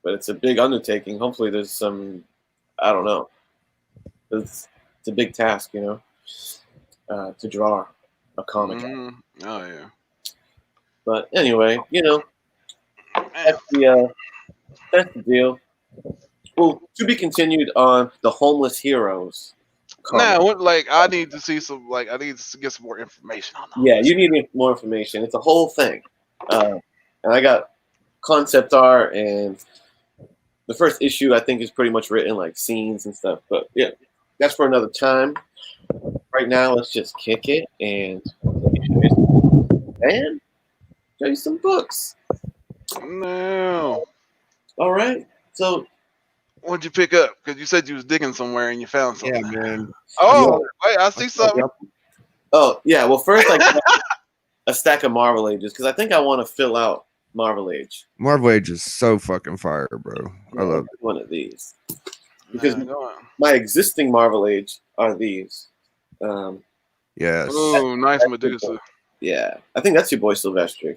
it's a big undertaking. Hopefully, there's some, I don't know. It's a big task, to draw a comic. Mhm. Oh yeah. But anyway, Man. that's the deal. Well, to be continued on the Homeless Heroes. Now, like I need to see some. Like I need to get some more information on that. Yeah, you need more information. It's a whole thing. And I got concept art, and the first issue I think is pretty much written, like scenes and stuff. But yeah, that's for another time. Right now, let's just kick it and show you some books. No. All right. So What'd you pick up? Because you said you was digging somewhere and you found Yeah, something. man. Oh, wait, I see something. oh yeah. Well, first I got a stack of Marvel Ages because I think I want to fill out Marvel Age. Marvel Age is so fucking fire, bro. I love it. one of these because Man, go on. my existing Marvel Age are these. Yes. Ooh, nice Medusa. Yeah, I think that's your boy Silvestri.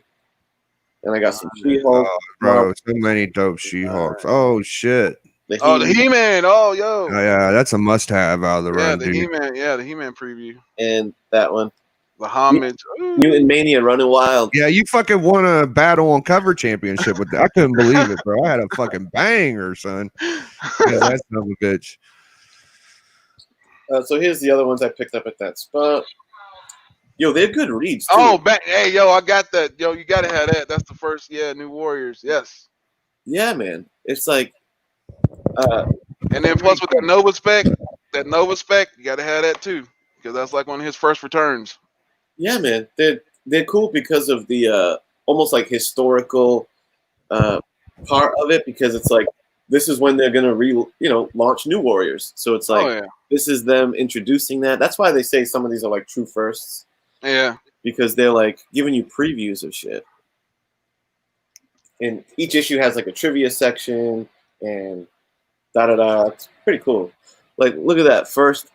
And I got some Oh, She-Hulk. Oh, bro, so many dope She-Hulks. Oh shit. Oh, the He-Man, He-Man. Oh, yo. Oh, yeah, that's a must-have out of the Yeah, run, the dude. He-Man. Yeah, the He-Man preview. and that one. The homage. Ooh. Mutant Mania Running Wild. Yeah, you fucking won a battle on cover championship with that. I couldn't believe it, bro. I had a fucking banger, son. Yeah, that's son of a bitch. So here's the other ones I picked up at that spot. Yo, they're good reads too. Oh, hey, yo, I got that. Yo, you gotta have that. That's the first. Yeah, New Warriors. Yes. Yeah, man. It's like, And then plus with the Nova spec, you gotta have that too, because that's like one of his first returns. yeah, man. They're cool because of the almost like historical part of it, because it's like this is when they're gonna launch New Warriors. So it's like Oh yeah, this is them introducing that. That's why they say some of these are like true firsts, yeah. because they're like giving you previews of shit. And each issue has like a trivia section and da da da. It's pretty cool. Like, look at that first,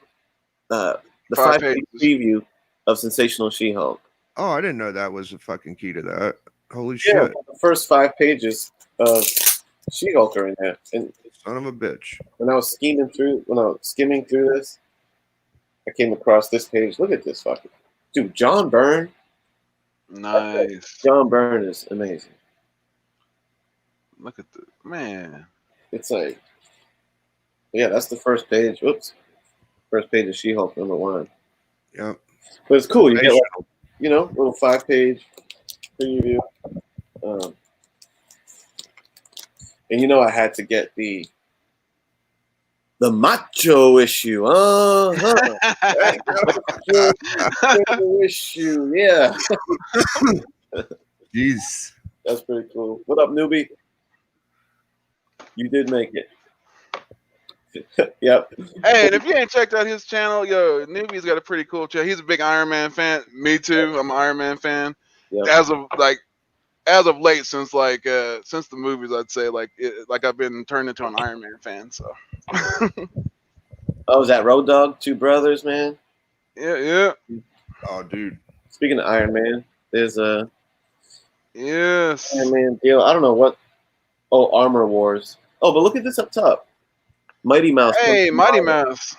the 5 5-page pages. preview of Sensational She-Hulk. Oh, I didn't know that was a fucking key to that. Holy Yeah, shit. the first 5 pages of She-Hulk are in there. And Son of a bitch. when I was skimming through this, I came across this page. Look at this fucking dude, John Byrne. Nice. John Byrne is amazing. Look at the man. It's like, yeah, that's the first page. Whoops, first page of She-Hulk #1. Yep. But it's cool. You get like, little 5-page preview. And I had to get the Macho issue. Macho issue. Yeah. Jeez. That's pretty cool. What up, newbie? You did make it. Yep. Hey, and if you ain't checked out his channel, yo, Newbie's got a pretty cool channel. He's a big Iron Man fan. Me too. I'm an Iron Man fan. Yep. As of late, since the movies, I'd say I've been turned into an Iron Man fan. So Oh, is that Road Dogg? Two brothers, man. yeah. Oh, dude. Speaking of Iron Man, there's a Yes. Iron Man deal. I don't know what. Oh, Armor Wars. Oh, but look at this up top. Mighty Mouse. Hey, Mighty Mouse.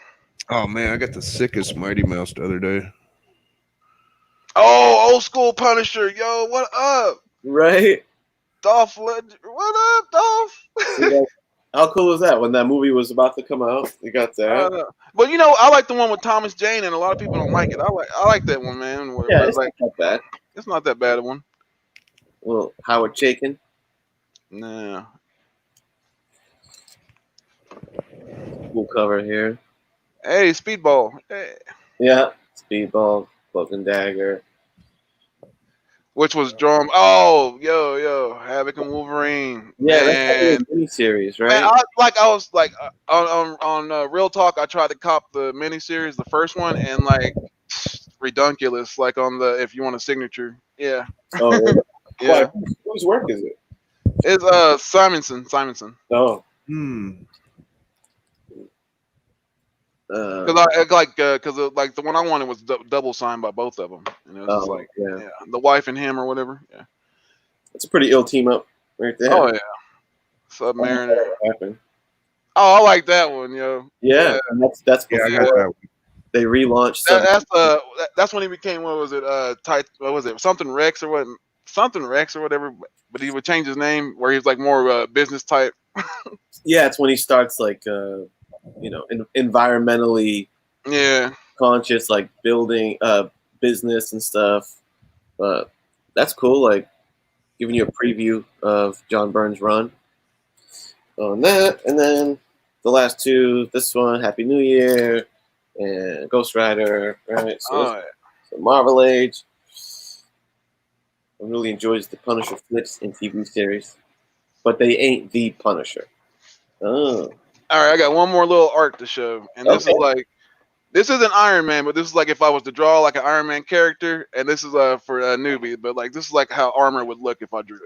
Oh man, I got the sickest Mighty Mouse the other day. Oh, old school Punisher. Yo, what up? Right? Dolph Lundgren. What up, Dolph? Yeah. How cool is that when that movie was about to come out? You got that. But I like the one with Thomas Jane, and a lot of people don't like it. I like that one, man. Yeah, But, it's not that bad. it's not that bad a one. Well, Howard Chaykin. Nah. Cool cover here. Hey, Speedball. Hey. Yeah. Speedball, Cloak and Dagger. Which was drawn. Oh, yo, Havoc and Wolverine. Yeah, man. that's a miniseries, right? Man, on Real Talk, I tried to cop the miniseries, the first one, and redunculous. Like on the if you want a signature, yeah, Oh, really? yeah. Why? Whose work is it? It's Simonson. Oh. Because the one I wanted was double signed by both of them, and it was yeah. the wife and him or whatever. Yeah. It's a pretty ill team up right there. Oh yeah. Submariner. What happened? Oh, I like that one, yo. Yeah, and that's Yeah, I before got that one. they relaunched. Some, That's when he became what was it something Rex or what something Rex or whatever, but he would change his name where he was like more business type. yeah, it's when he starts environmentally Yeah. conscious, like building business and stuff. But that's cool. Like giving you a preview of John Byrne's run on that, and then the last two. This one, Happy New Year, and Ghost Rider. Right. So Marvel Age. I really enjoys the Punisher flips in TV series, but they ain't the Punisher. Oh. All right, I got one more little art to show, and this this isn't Iron Man, but this is like if I was to draw like an Iron Man character, and this is for a newbie, but like this is like how armor would look if I drew it.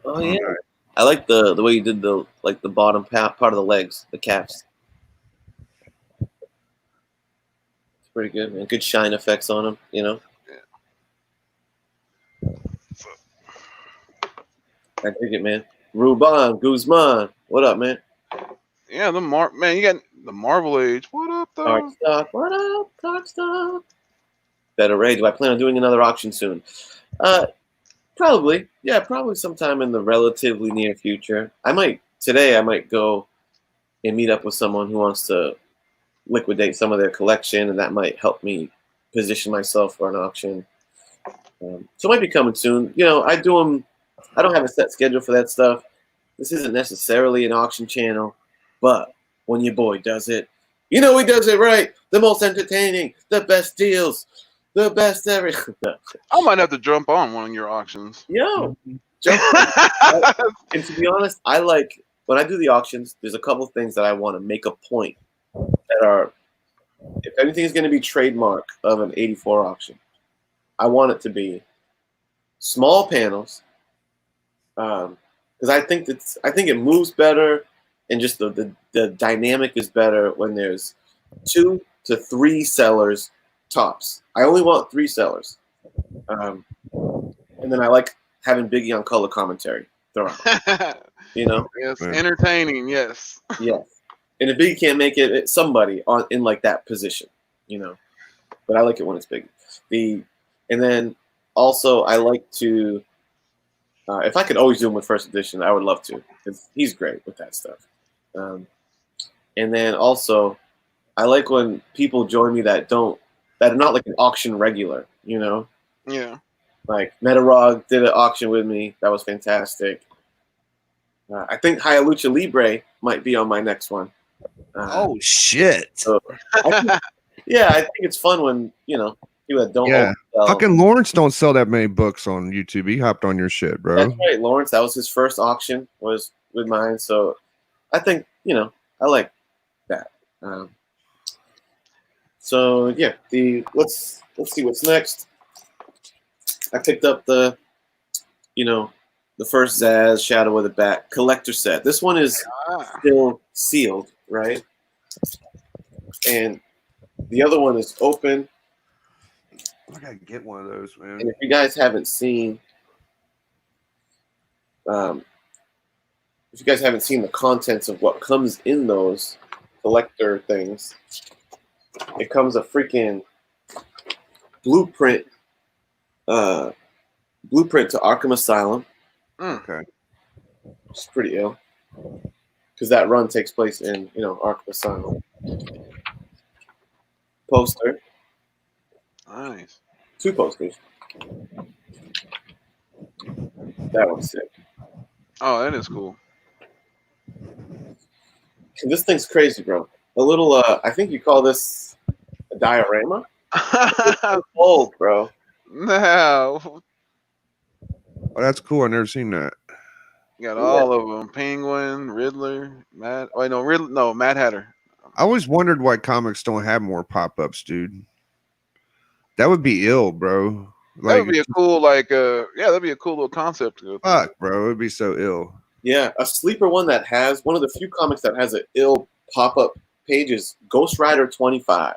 Oh yeah, I like the way you did the bottom part of the legs, the calves. It's pretty good, man. Good shine effects on them, you know. Yeah. I dig it, man. Ruban Guzman, what up, man? Yeah, man, you got the Marvel Age. What up, though? Darkstock, what up, Darkstock? Better Ray. Do I plan on doing another auction soon? Probably. Yeah, probably sometime in the relatively near future. I might go and meet up with someone who wants to liquidate some of their collection, and that might help me position myself for an auction. So it might be coming soon. You know, I don't have a set schedule for that stuff. This isn't necessarily an auction channel, but when your boy does it, you know he does it right. The most entertaining, the best deals, the best everything. I might have to jump on one of your auctions. Yo, jump on. And to be honest, I like when I do the auctions. There's a couple of things that I want to make a point that are, if anything is going to be trademark of an '84 auction, I want it to be small panels. Because I think it moves better, and just the dynamic is better when there's 2 to 3 sellers tops. I only want 3 sellers, and then I like having Biggie on color commentary throughout. You know, yes, Yeah. entertaining. Yes. yes. And if Biggie can't make it, it's somebody in like that position. You know, but I like it when it's Biggie. And then also I like to. If I could always do him with first edition, I would love to, because he's great with that stuff. And then also, I like when people join me that are not like an auction regular, you know? Yeah. Like Metarog did an auction with me. That was fantastic. I think Hayalucha Libre might be on my next one. Oh shit! So I think it's fun when, you know, people that don't Yeah. sell. Fucking Lawrence don't sell that many books on YouTube. He hopped on your shit, bro. That's right, Lawrence. That was his first auction. Was with mine. So I think I like that. So yeah, let's see what's next. I picked up the first Zaz Shadow of the Bat collector set. This one is still sealed, right? And the other one is open. I gotta get one of those, man. And if you guys haven't seen, the contents of what comes in those collector things, it comes a freaking blueprint to Arkham Asylum. Okay. It's pretty ill because that run takes place in Arkham Asylum. Poster. Nice. 2 posters. That one's sick. Oh, that is cool. And this thing's crazy, bro. A little, I think you call this a diorama. It's old, bro. No. Oh, that's cool. I never seen that. You got all of them: Penguin, Riddler, Mad. Wait, no, Mad Hatter. I always wondered why comics don't have more pop-ups, dude. That would be ill, bro. That would be a cool, that'd be a cool little concept. Fuck, bro. It would be so ill. Yeah, a sleeper one that has one of the few comics that has an ill pop-up page is Ghost Rider 25.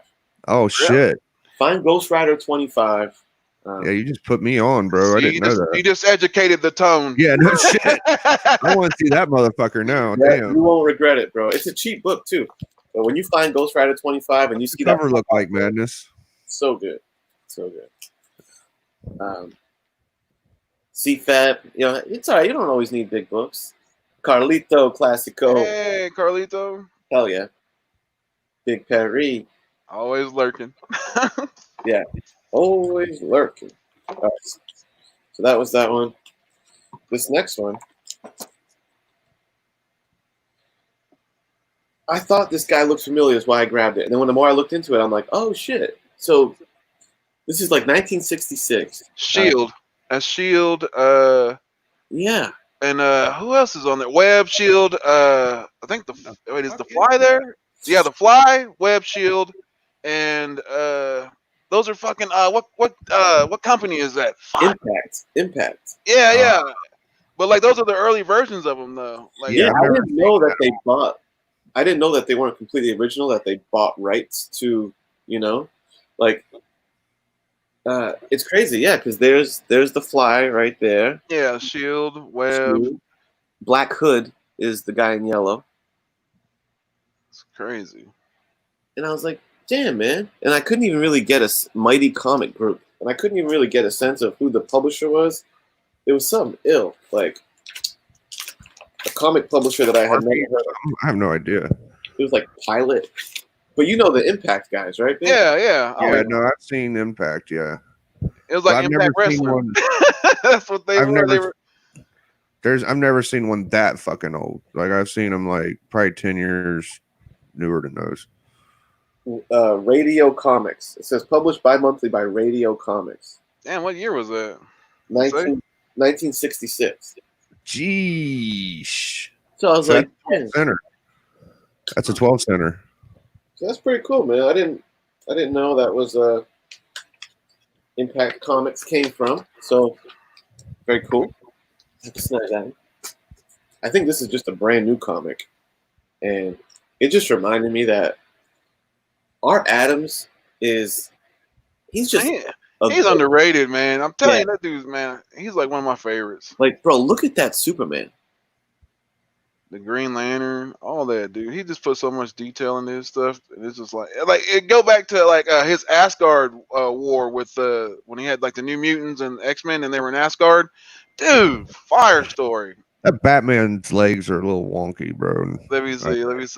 Oh, shit. Find Ghost Rider 25. Yeah, you just put me on, bro. I didn't know that. You just educated the tone. Yeah, no shit. I want to see that motherfucker now. Yeah, Damn. you won't regret it, bro. It's a cheap book, too. But when you find Ghost Rider 25 and you see that Cover look like madness. so good. So good. CFAP, it's all right. You don't always need big books. Carlito Classico. Hey, Carlito. Hell yeah. Big Perry. Always lurking. Yeah. Always lurking. All right. So that was that one. This next one. I thought this guy looked familiar, is why I grabbed it. And then the more I looked into it, I'm like, oh shit. So this is like 1966. Shield. A Shield. Yeah. And who else is on there? Web, Shield. I think is the Fly there? Yeah, the Fly, Web, Shield, and those are fucking what company is that? Fuck. Impact. Yeah. But those are the early versions of them though. I didn't know that they bought. I didn't know that they weren't completely original. That they bought rights to, it's crazy, yeah, because there's the Fly right there. Yeah, Shield, Web. Black Hood is the guy in yellow. It's crazy. And I was like, damn, man. And I couldn't even really get a Mighty Comic Group. And I couldn't even really get a sense of who the publisher was. It was something ill. Like a comic publisher that I had never heard of. I have no idea. It was like Pilot. But you know the Impact guys, right? Yeah. Yeah, no, I've seen Impact, yeah. It was like Impact Wrestling. That's what they were. I've never seen one that fucking old. Like I've seen them like probably 10 years newer than those. Radio Comics. It says published bi-monthly by Radio Comics. Damn, what year was that? 1966. Jeesh. So I was So like, that's 12 center. That's a 12 center. So that's pretty cool, man. I didn't know that was Impact Comics came from. So very cool. I think this is just a brand new comic, and it just reminded me that Art Adams he's underrated, man. I'm telling you, that dude's man. He's like one of my favorites. Like, bro, look at that Superman. The Green Lantern, all that, dude. He just put so much detail into his stuff, and it's just like it go back to his Asgard war with when he had like the New Mutants and X-Men, and they were in Asgard. Dude, fire story. That Batman's legs are a little wonky, bro. Let me see. Wait,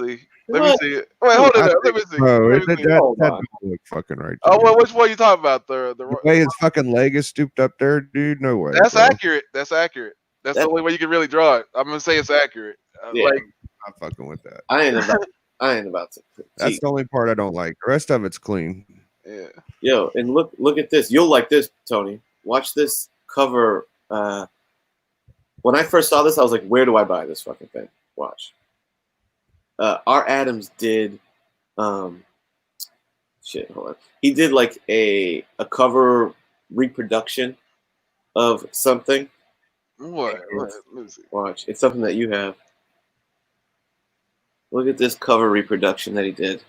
hold it up. Let me see. Bro, Let me see. that don't look fucking right. Oh, well, which one you talking about? The way his fucking leg is stooped up there, dude. No way. That's bro. accurate. That's the only way you can really draw it. I'm gonna say it's accurate. Yeah. Like, I'm fucking with that. I ain't about to. That's the only part I don't like. The rest of it's clean. yeah. Yo, and look at this. You'll like this, Tony. Watch this cover. when I first saw this, I was like, where do I buy this fucking thing? Watch. R. Adams did, shit, hold on. He did like a cover reproduction of something. What? Let me see. Watch. It's something that you have. Look at this cover reproduction that he did.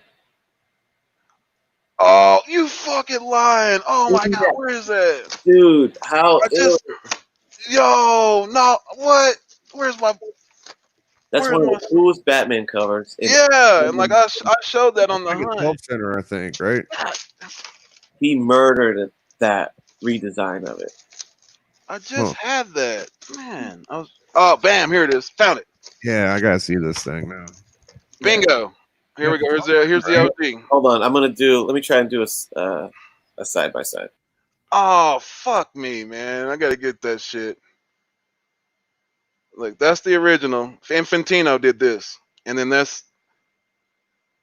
Oh, you fucking lying! Oh my god, Yeah. where is that? Dude, how I just, yo, no, what? Where's my? that's where's one of my? the coolest Batman covers. Yeah, and like I showed that on the Like a hunt. Health Center, I think, right? He murdered that redesign of it. I just had that, man. I was. Oh, bam! Here it is. Found it. Yeah, I gotta see this thing now. Bingo. Here we go. Here's the OG. Hold on, let me try and do a side by side. Oh, fuck me, man. I gotta get that shit. Look, that's the original. Infantino did this. And then that's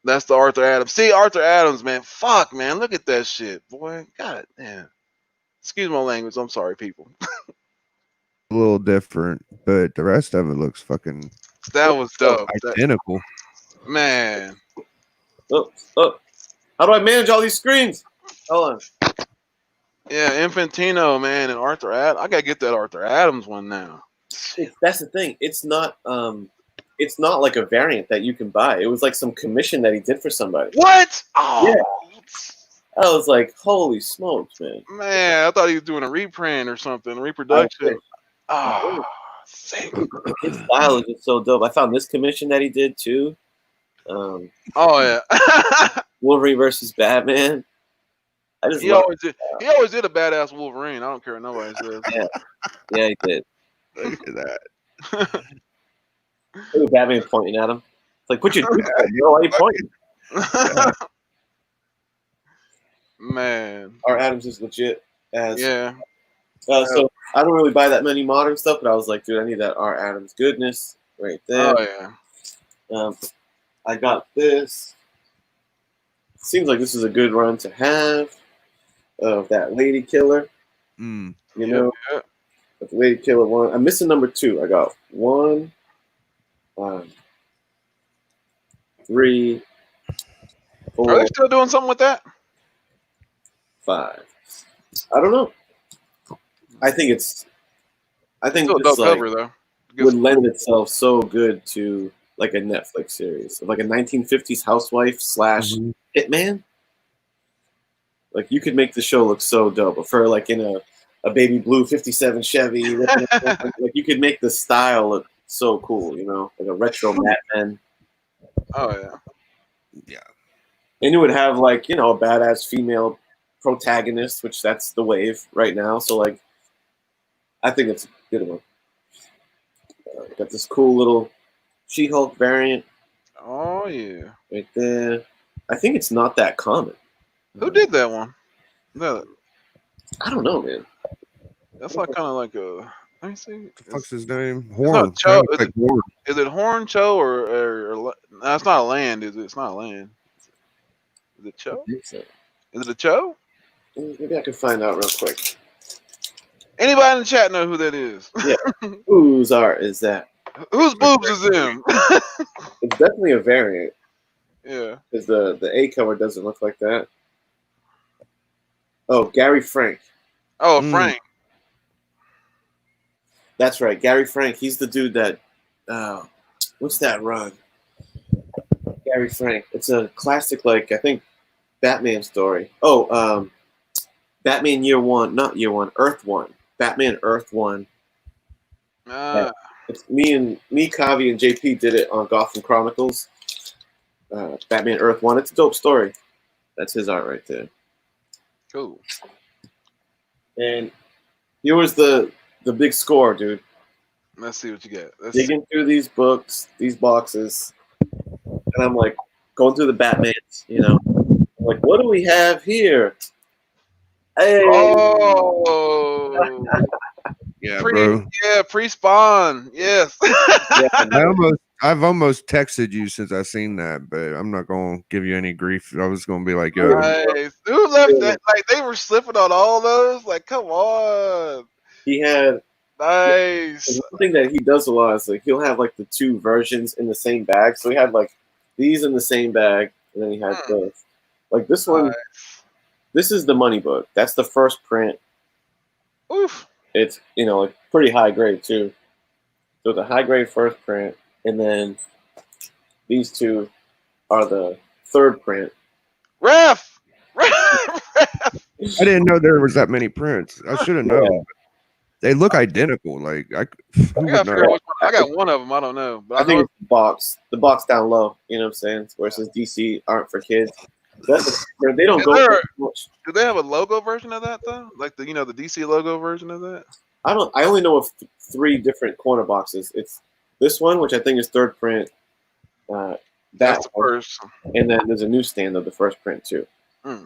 the Arthur Adams. See, Arthur Adams, man. Fuck, man. Look at that shit, boy. God damn. Excuse my language. I'm sorry, people. A little different, but the rest of it looks fucking That was dope. identical. Man. Oh, how do I manage all these screens? Hold on. Yeah, Infantino, man, and Arthur Adams. I gotta get that Arthur Adams one now. That's the thing. It's not like a variant that you can buy. It was like some commission that he did for somebody. What? Oh, Yeah. I was like, holy smokes, man. man. I thought he was doing a reprint or something, a reproduction. Oh, sick. His style is just so dope. I found this commission that he did too. Oh, yeah. Wolverine versus Batman. I just He love always did a badass Wolverine. I don't care what nobody says. Yeah, he did. Look at that. Look at Batman pointing at him. It's like, put your dick down, bro. Why are you pointing? Man. R. Adams is legit. Yeah. So I don't really buy that many modern stuff, but I was like, dude, I need that R. Adams goodness right there. Oh, yeah. I got this. Seems like this is a good run to have of that Lady Killer. Mm. You know, Yeah. the Lady Killer one. I'm missing number 2. I got 1, 3, Are 4, they still doing something with that? 5. I don't know. I think Still a this dope like cover, though. would lend itself so good to like a Netflix series of like a 1950s housewife / hitman. Like you could make the show look so dope. But for like in a baby blue 57 Chevy, like you could make the style look so cool, you know, like a retro Batman. Oh, yeah. Yeah. And it would have like, you know, a badass female protagonist, which that's the wave right now. So like, I think it's a good one. Got this cool little She-Hulk variant Oh, yeah. right there. I think it's not that common. Who did that one? No, I don't know, man. that's like kind of like a. Let me see. What the fuck's his name? not Horn. Cho- Kinda is like Horn. Is it Horn Cho or no, it's not a land, is it? It's not a land. Is it Cho? I think so. Is it a Cho? Maybe I can find out real quick. Anybody in the chat know who that is? Whose art is that? Whose boobs is them? It's definitely a variant Yeah. because the A cover doesn't look like that. Oh, Gary Frank. Oh, Mm. Frank. That's right, Gary Frank. He's the dude that. What's that run? Gary Frank. It's a classic, like I think, Batman story. Oh, Batman Year One, not Year One, Earth One. Batman Earth One. It's me, Kavi, and JP did it on Gotham Chronicles. Batman Earth One. It's a dope story. That's his art right there. Cool. And here was the big score, dude. Let's see what you got. Let's Digging through these books, these boxes, and I'm like going through the Batmans, you know. I'm like, what do we have here? Hey, Oh, Yeah, bro. pre-spawn. Yes. I've almost texted you since I seen that, but I'm not gonna give you any grief. I was gonna be like, yo, Nice. Who left that? Like they were slipping on all those. Like, come on. he had Nice. One thing that he does a lot is like he'll have like the two versions in the same bag. So he had like these in the same bag, and then he had this. Like this one, Nice. this is the money book. That's the first print. Oof. It's like pretty high grade too. So the high grade first print, and then these two are the third print. Ref. I didn't know there was that many prints. I should have Yeah. known. They look identical. Like who I would gotta know? figure out which one. I got one of them. I don't know. But I think it's the box down low. You know what I'm saying? Where it says DC aren't for kids. They don't Is go there- for much. do they have a logo version of that though? Like the the DC logo version of that? I only know of three different corner boxes. It's this one, which I think is third print. That That's the one, first. and then there's a newsstand of the first print too. I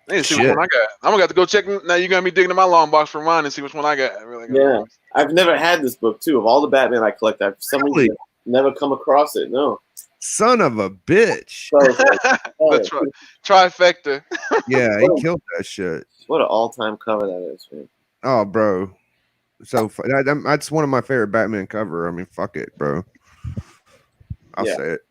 need to see which Shit. one I got. I'm gonna have to go check. Now you're gonna be digging in my long box for mine and see which one I got. I really gotta- Yeah. I've never had this book too. Of all the Batman I collect, I've Really? never come across it. No. Son of a bitch. So it's like, oh, The trifecta. Yeah, he killed that shit. what an all-time cover that is, man. Oh, bro. So that's one of my favorite Batman cover. I mean, fuck it, bro. I'll Yeah. say it.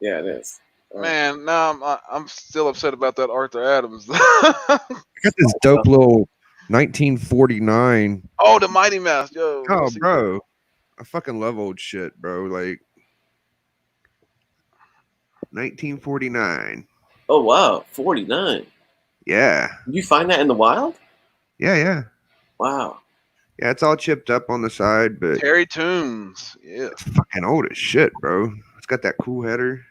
Yeah, it is. Man, now I'm still upset about that Arthur Adams. I got this dope little 1949. Oh, the Mighty Mouse, yo. Oh, let's see. bro. I fucking love old shit, bro. Like 1949. Oh wow, 49. Yeah. Did you find that in the wild? Yeah. Wow. Yeah, it's all chipped up on the side, but Terry Toombs. Yeah. it's fucking old as shit, bro. It's got that cool header.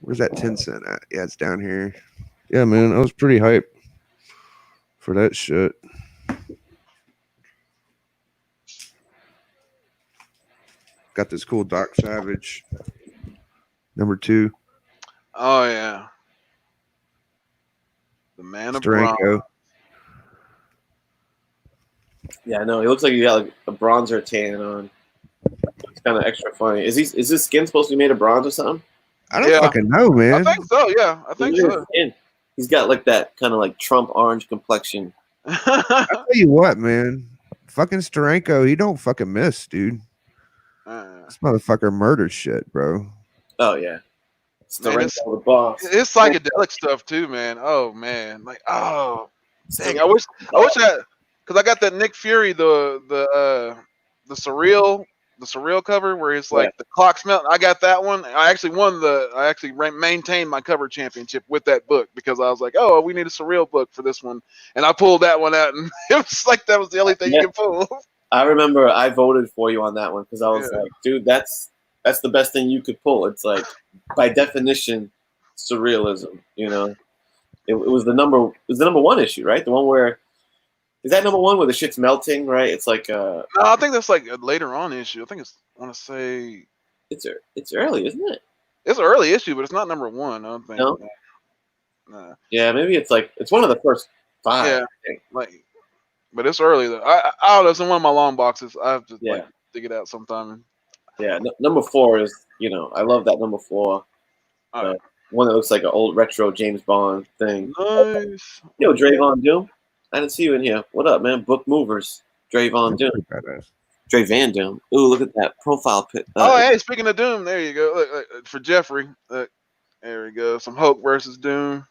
Where's that 10 cent at? Yeah, it's down here. Yeah, man, I was pretty hyped for that shit. Got this cool Doc Savage #2 Oh yeah. The man of bronze. Steranko. Yeah, I know. He looks like he got like a bronzer tan on. It's kind of extra funny. Is his skin supposed to be made of bronze or something? I don't Yeah. fucking know, man. I think so. Yeah, I think Look at so. his skin. He's got like that kind of like Trump orange complexion. I'll tell you what, man. Fucking Steranko, he don't fucking miss, dude. This motherfucker murders shit, bro. Oh yeah, it's the Man, rank of the boss. It's psychedelic stuff too, man. Oh man, like dang, I wish I, because I got that Nick Fury the surreal cover where it's like the clock smell. I got that one. I actually maintained my cover championship with that book because I was like, oh, we need a surreal book for this one, and I pulled that one out, and it was like that was the only thing you could pull. I remember I voted for you on that one because I was Yeah. like, dude, that's the best thing you could pull. It's like by definition surrealism. You know, it was the number one issue, right? The one where is that number one where the shit's melting, right? It's like No, I think that's like a later on issue. I think I want to say it's early, isn't it? it's an early issue, but it's not number one. I don't think. No? Nah. Yeah, maybe it's one of the first 5. Yeah. I think. Like, but it's early though. I don't know. It's in one of my long boxes. I have to Yeah. dig it out sometime. Yeah, number 4 is I love that number 4. Alright. One that looks like an old retro James Bond thing. Nice. Yo, Drayvon Doom. I didn't see you in here. What up, man? Book movers. Drayvon Doom. Badass. Dre Van Doom. Ooh, look at that profile pic. Oh, hey, speaking of Doom, there you go. Look, for Jeffrey. Look, there we go. Some Hulk versus Doom.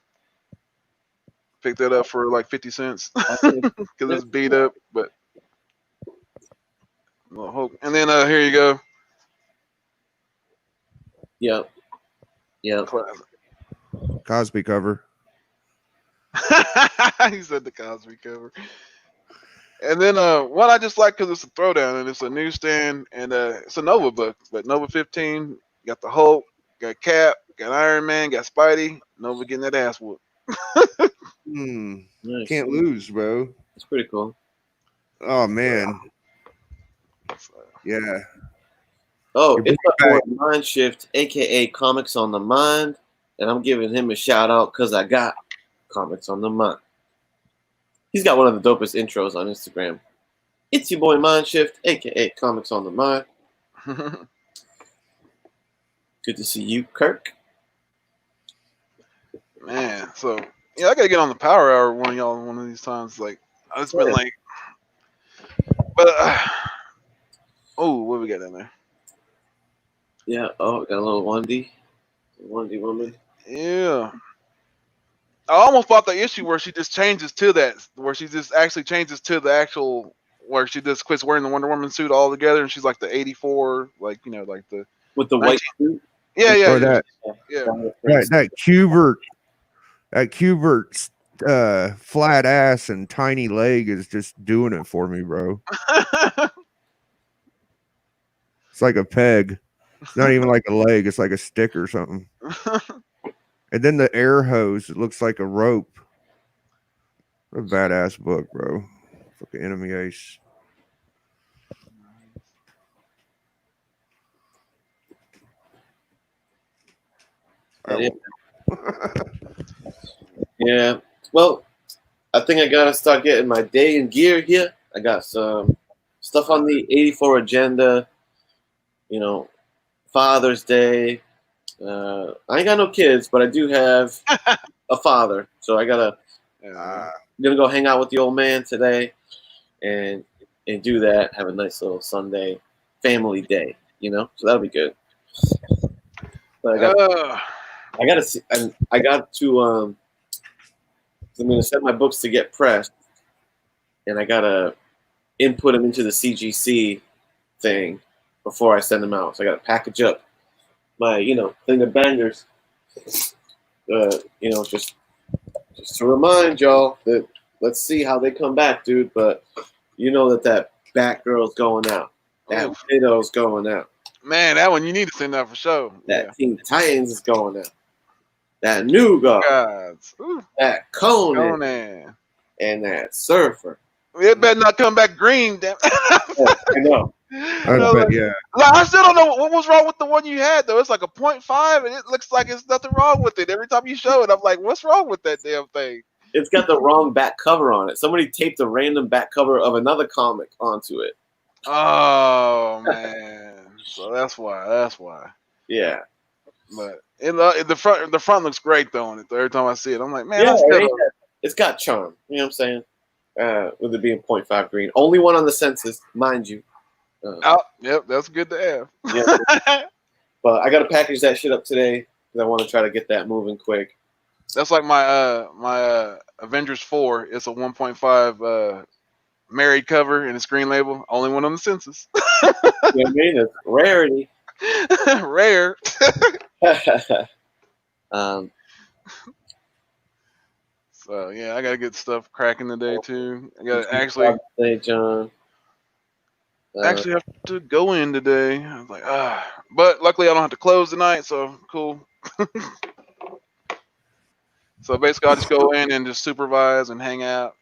Picked that up for like 50 cents because it's beat up, but little Hulk. And then here you go. Yep. Yep. Cosby cover. He said the Cosby cover. And then one I just like because it's a throwdown and it's a newsstand and it's a Nova book, but Nova 15 got the Hulk, got Cap, got Iron Man, got Spidey. Nova getting that ass whooped. Nice. Can't lose, bro. It's pretty cool. Oh man. Yeah. Oh, You're it's bringing my boy Mind Shift, aka Comics on the Mind, and I'm giving him a shout out because I got Comics on the Mind. He's got one of the dopest intros on Instagram. It's your boy Mind Shift, aka Comics on the Mind. Good to see you, Kirk. Man, so yeah, I gotta get on the Power Hour one of y'all one of these times. Like it's been Yeah. like But oh, what we got in there? Yeah. Oh, got a little onesie woman. Yeah. I almost bought the issue where she just changes to that, where she just actually changes to the actual, where she just quits wearing the Wonder Woman suit altogether, and she's like the '84, like like the With the 19 white suit. yeah, yeah, Or yeah, that yeah. that Cubert's flat ass and tiny leg is just doing it for me, bro. It's like a peg. It's not even like a leg. It's like a stick or something. And then the air hose, it looks like a rope. What a badass book, bro. Fucking Enemy Ace. Yeah. Yeah. Well, I think I gotta start getting my day in gear here. I got some stuff on the '84 agenda. You know, Father's Day. I ain't got no kids, but I do have a father, so I gotta. Yeah. I'm gonna go hang out with the old man today, and do that. Have a nice little Sunday family day. So that'll be good. But I gotta see, and I got to. I'm gonna send my books to get pressed, and I gotta input them into the CGC thing before I send them out. So I gotta package up my, thing of bangers. Just to remind y'all that let's see how they come back, dude. But you know that Batgirl's going out, that Oof. Widow's going out, Man, that one you need to send out for sure. that Teen Titans is going out, that New God, Gods. Ooh, that Conan, Conan. and that Surfer. It better not come back green, damn. Oh, I know. Yeah. I still don't know what was wrong with the one you had though. It's like a 0.5, and it looks like it's nothing wrong with it. Every time you show it, I'm like, what's wrong with that damn thing? It's got the wrong back cover on it. Somebody taped a random back cover of another comic onto it. Oh man, so that's why. Yeah. But the front looks great though on it. Every time I see it, I'm like, man, Yeah, that's good. it's got charm. You know what I'm saying? With it being 0.5 green. Only one on the census, mind you. Oh, yep, that's good to have. Yeah. But I got to package that shit up today because I want to try to get that moving quick. That's like my Avengers 4. It's a 1.5 married cover and a screen label. Only one on the census. You know what I mean? It's rarity. Rare. So yeah, I gotta get stuff cracking today too. I gotta actually John. have to go in today. I was like, but luckily I don't have to close tonight, so cool. So basically, I'll just go in and just supervise and hang out.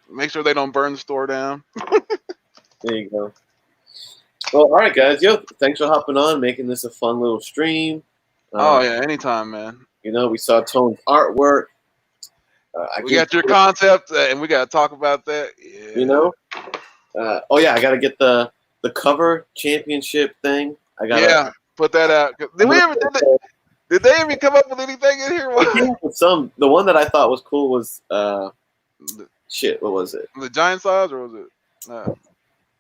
Make sure they don't burn the store down. There you go. Well, all right, guys. Yo, thanks for hopping on, making this a fun little stream. Oh yeah, anytime, man. We saw Tone's artwork. We got your concept, and we got to talk about that. Yeah. Oh yeah, I got to get the cover championship thing. Put that out. Did they even come up with anything in here? The one that I thought was cool was shit. What was it? The giant size, or was it?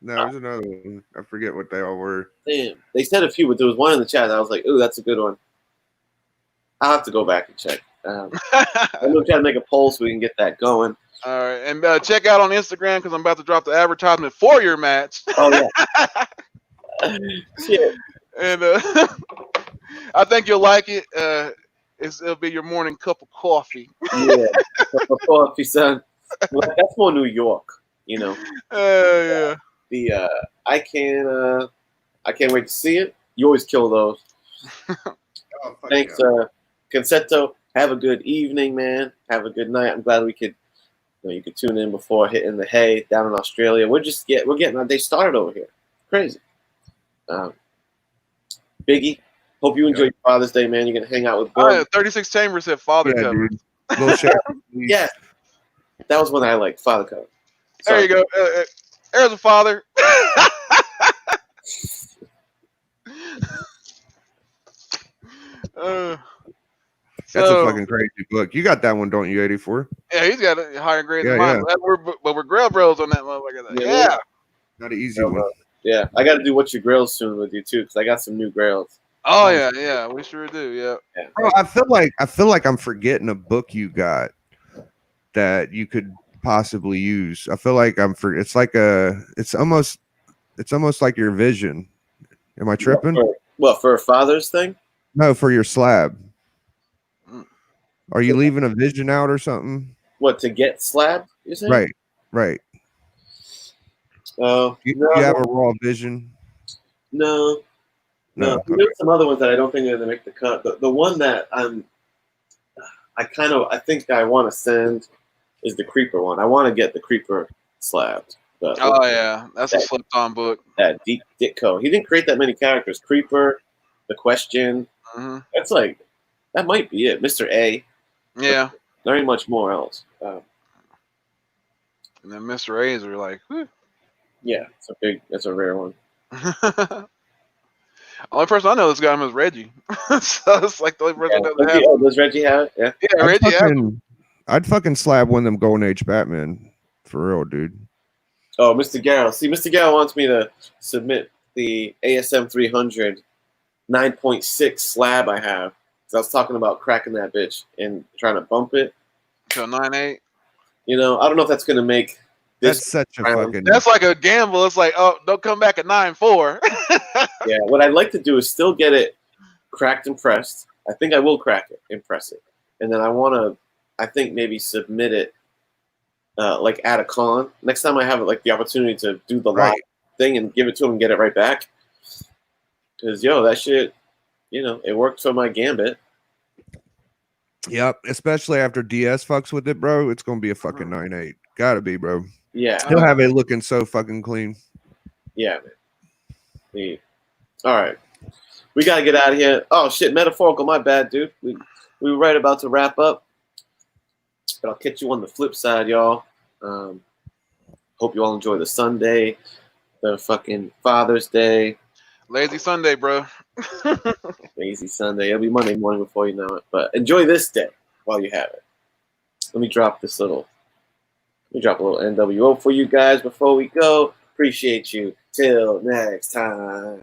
No, there's another one. I forget what they all were. Damn, they said a few, but there was one in the chat. And I was like, "Ooh, that's a good one." I'll have to go back and check. I'm gonna try to make a poll so we can get that going. All right, and check out on Instagram because I'm about to drop the advertisement for your match. Oh yeah. Shit. And I think you'll like it. It'll be your morning cup of coffee. Yeah, cup of coffee, son. Well, that's more New York, Yeah. I can't wait to see it. You always kill those. Thanks, Concepto. Have a good evening, man. Have a good night. I'm glad we could, you could tune in before hitting the hay down in Australia. We're getting our day started over here. Crazy. Biggie, hope you enjoy your Father's Day, man. You're gonna hang out with Bill. Oh, yeah, 36 Chambers said father cover. Little shout out. Yeah, that was one I liked. Father cover. There you go. There's a father. That's So, a fucking crazy book. You got that one, don't you? 84. yeah, he's got a higher grade Yeah, than mine. But we're Grail Bros on that motherfucker. Yeah. Yeah. Not an easy Yeah, one. Yeah, I got to do what you grails soon with you too, because I got some new grails. Oh yeah, we sure do. Yeah. Bro, I feel like I'm forgetting a book you got that you could possibly use. I feel like it's almost like your vision. Am I tripping? For a father's thing? No, for your slab. Mm. Are you leaving a vision out or something? What, to get slabbed? You saying? Right. Oh, You no, have a raw vision? no. Okay. There's some other ones that I don't think are going to make the cut. The one that I think I want to send is the Creeper one. I want to get the Creeper slabbed. Oh yeah, that's a slept on book. That Deep Ditko. He didn't create that many characters. Creeper, The Question. Hmm. That's like, that might be it. Mr. A. Yeah, There ain't much more else. and then Mr. A's are like, whew. Yeah, that's a rare one. Only person I know that's got him is Reggie. So it's like the only person I know that has. Oh, does Reggie have it? Yeah. Yeah, Reggie. I'd fucking slab one of them Golden Age Batman for real, dude. Oh, Mr. Garrow. See, Mr. Garrow wants me to submit the ASM 300 9.6 slab I have. Because I was talking about cracking that bitch and trying to bump it. So 9.8. You know, I don't know if that's going to make this. That's such a round. fucking. That's like a gamble. It's like, oh, don't come back at 9.4. Yeah, what I'd like to do is still get it cracked and pressed. I think I will crack it and press it. And then I think maybe submit it like at a con. Next time I have like the opportunity to do the live thing and give it to him and get it right back. Because, that shit, it worked for my Gambit. Yep, especially after DS fucks with it, bro. It's gonna be a fucking 9.8. Gotta be, bro. Yeah. He'll have it looking so fucking clean. Yeah, man. Yeah. All right. We got to get out of here. Oh, shit. Metaphorical. My bad, dude. We were right about to wrap up. But I'll catch you on the flip side, y'all. Hope you all enjoy the Sunday, the fucking Father's Day. Lazy Sunday, bro. Lazy Sunday. It'll be Monday morning before you know it. But enjoy this day while you have it. Let me drop a little NWO for you guys before we go. Appreciate you. Till next time.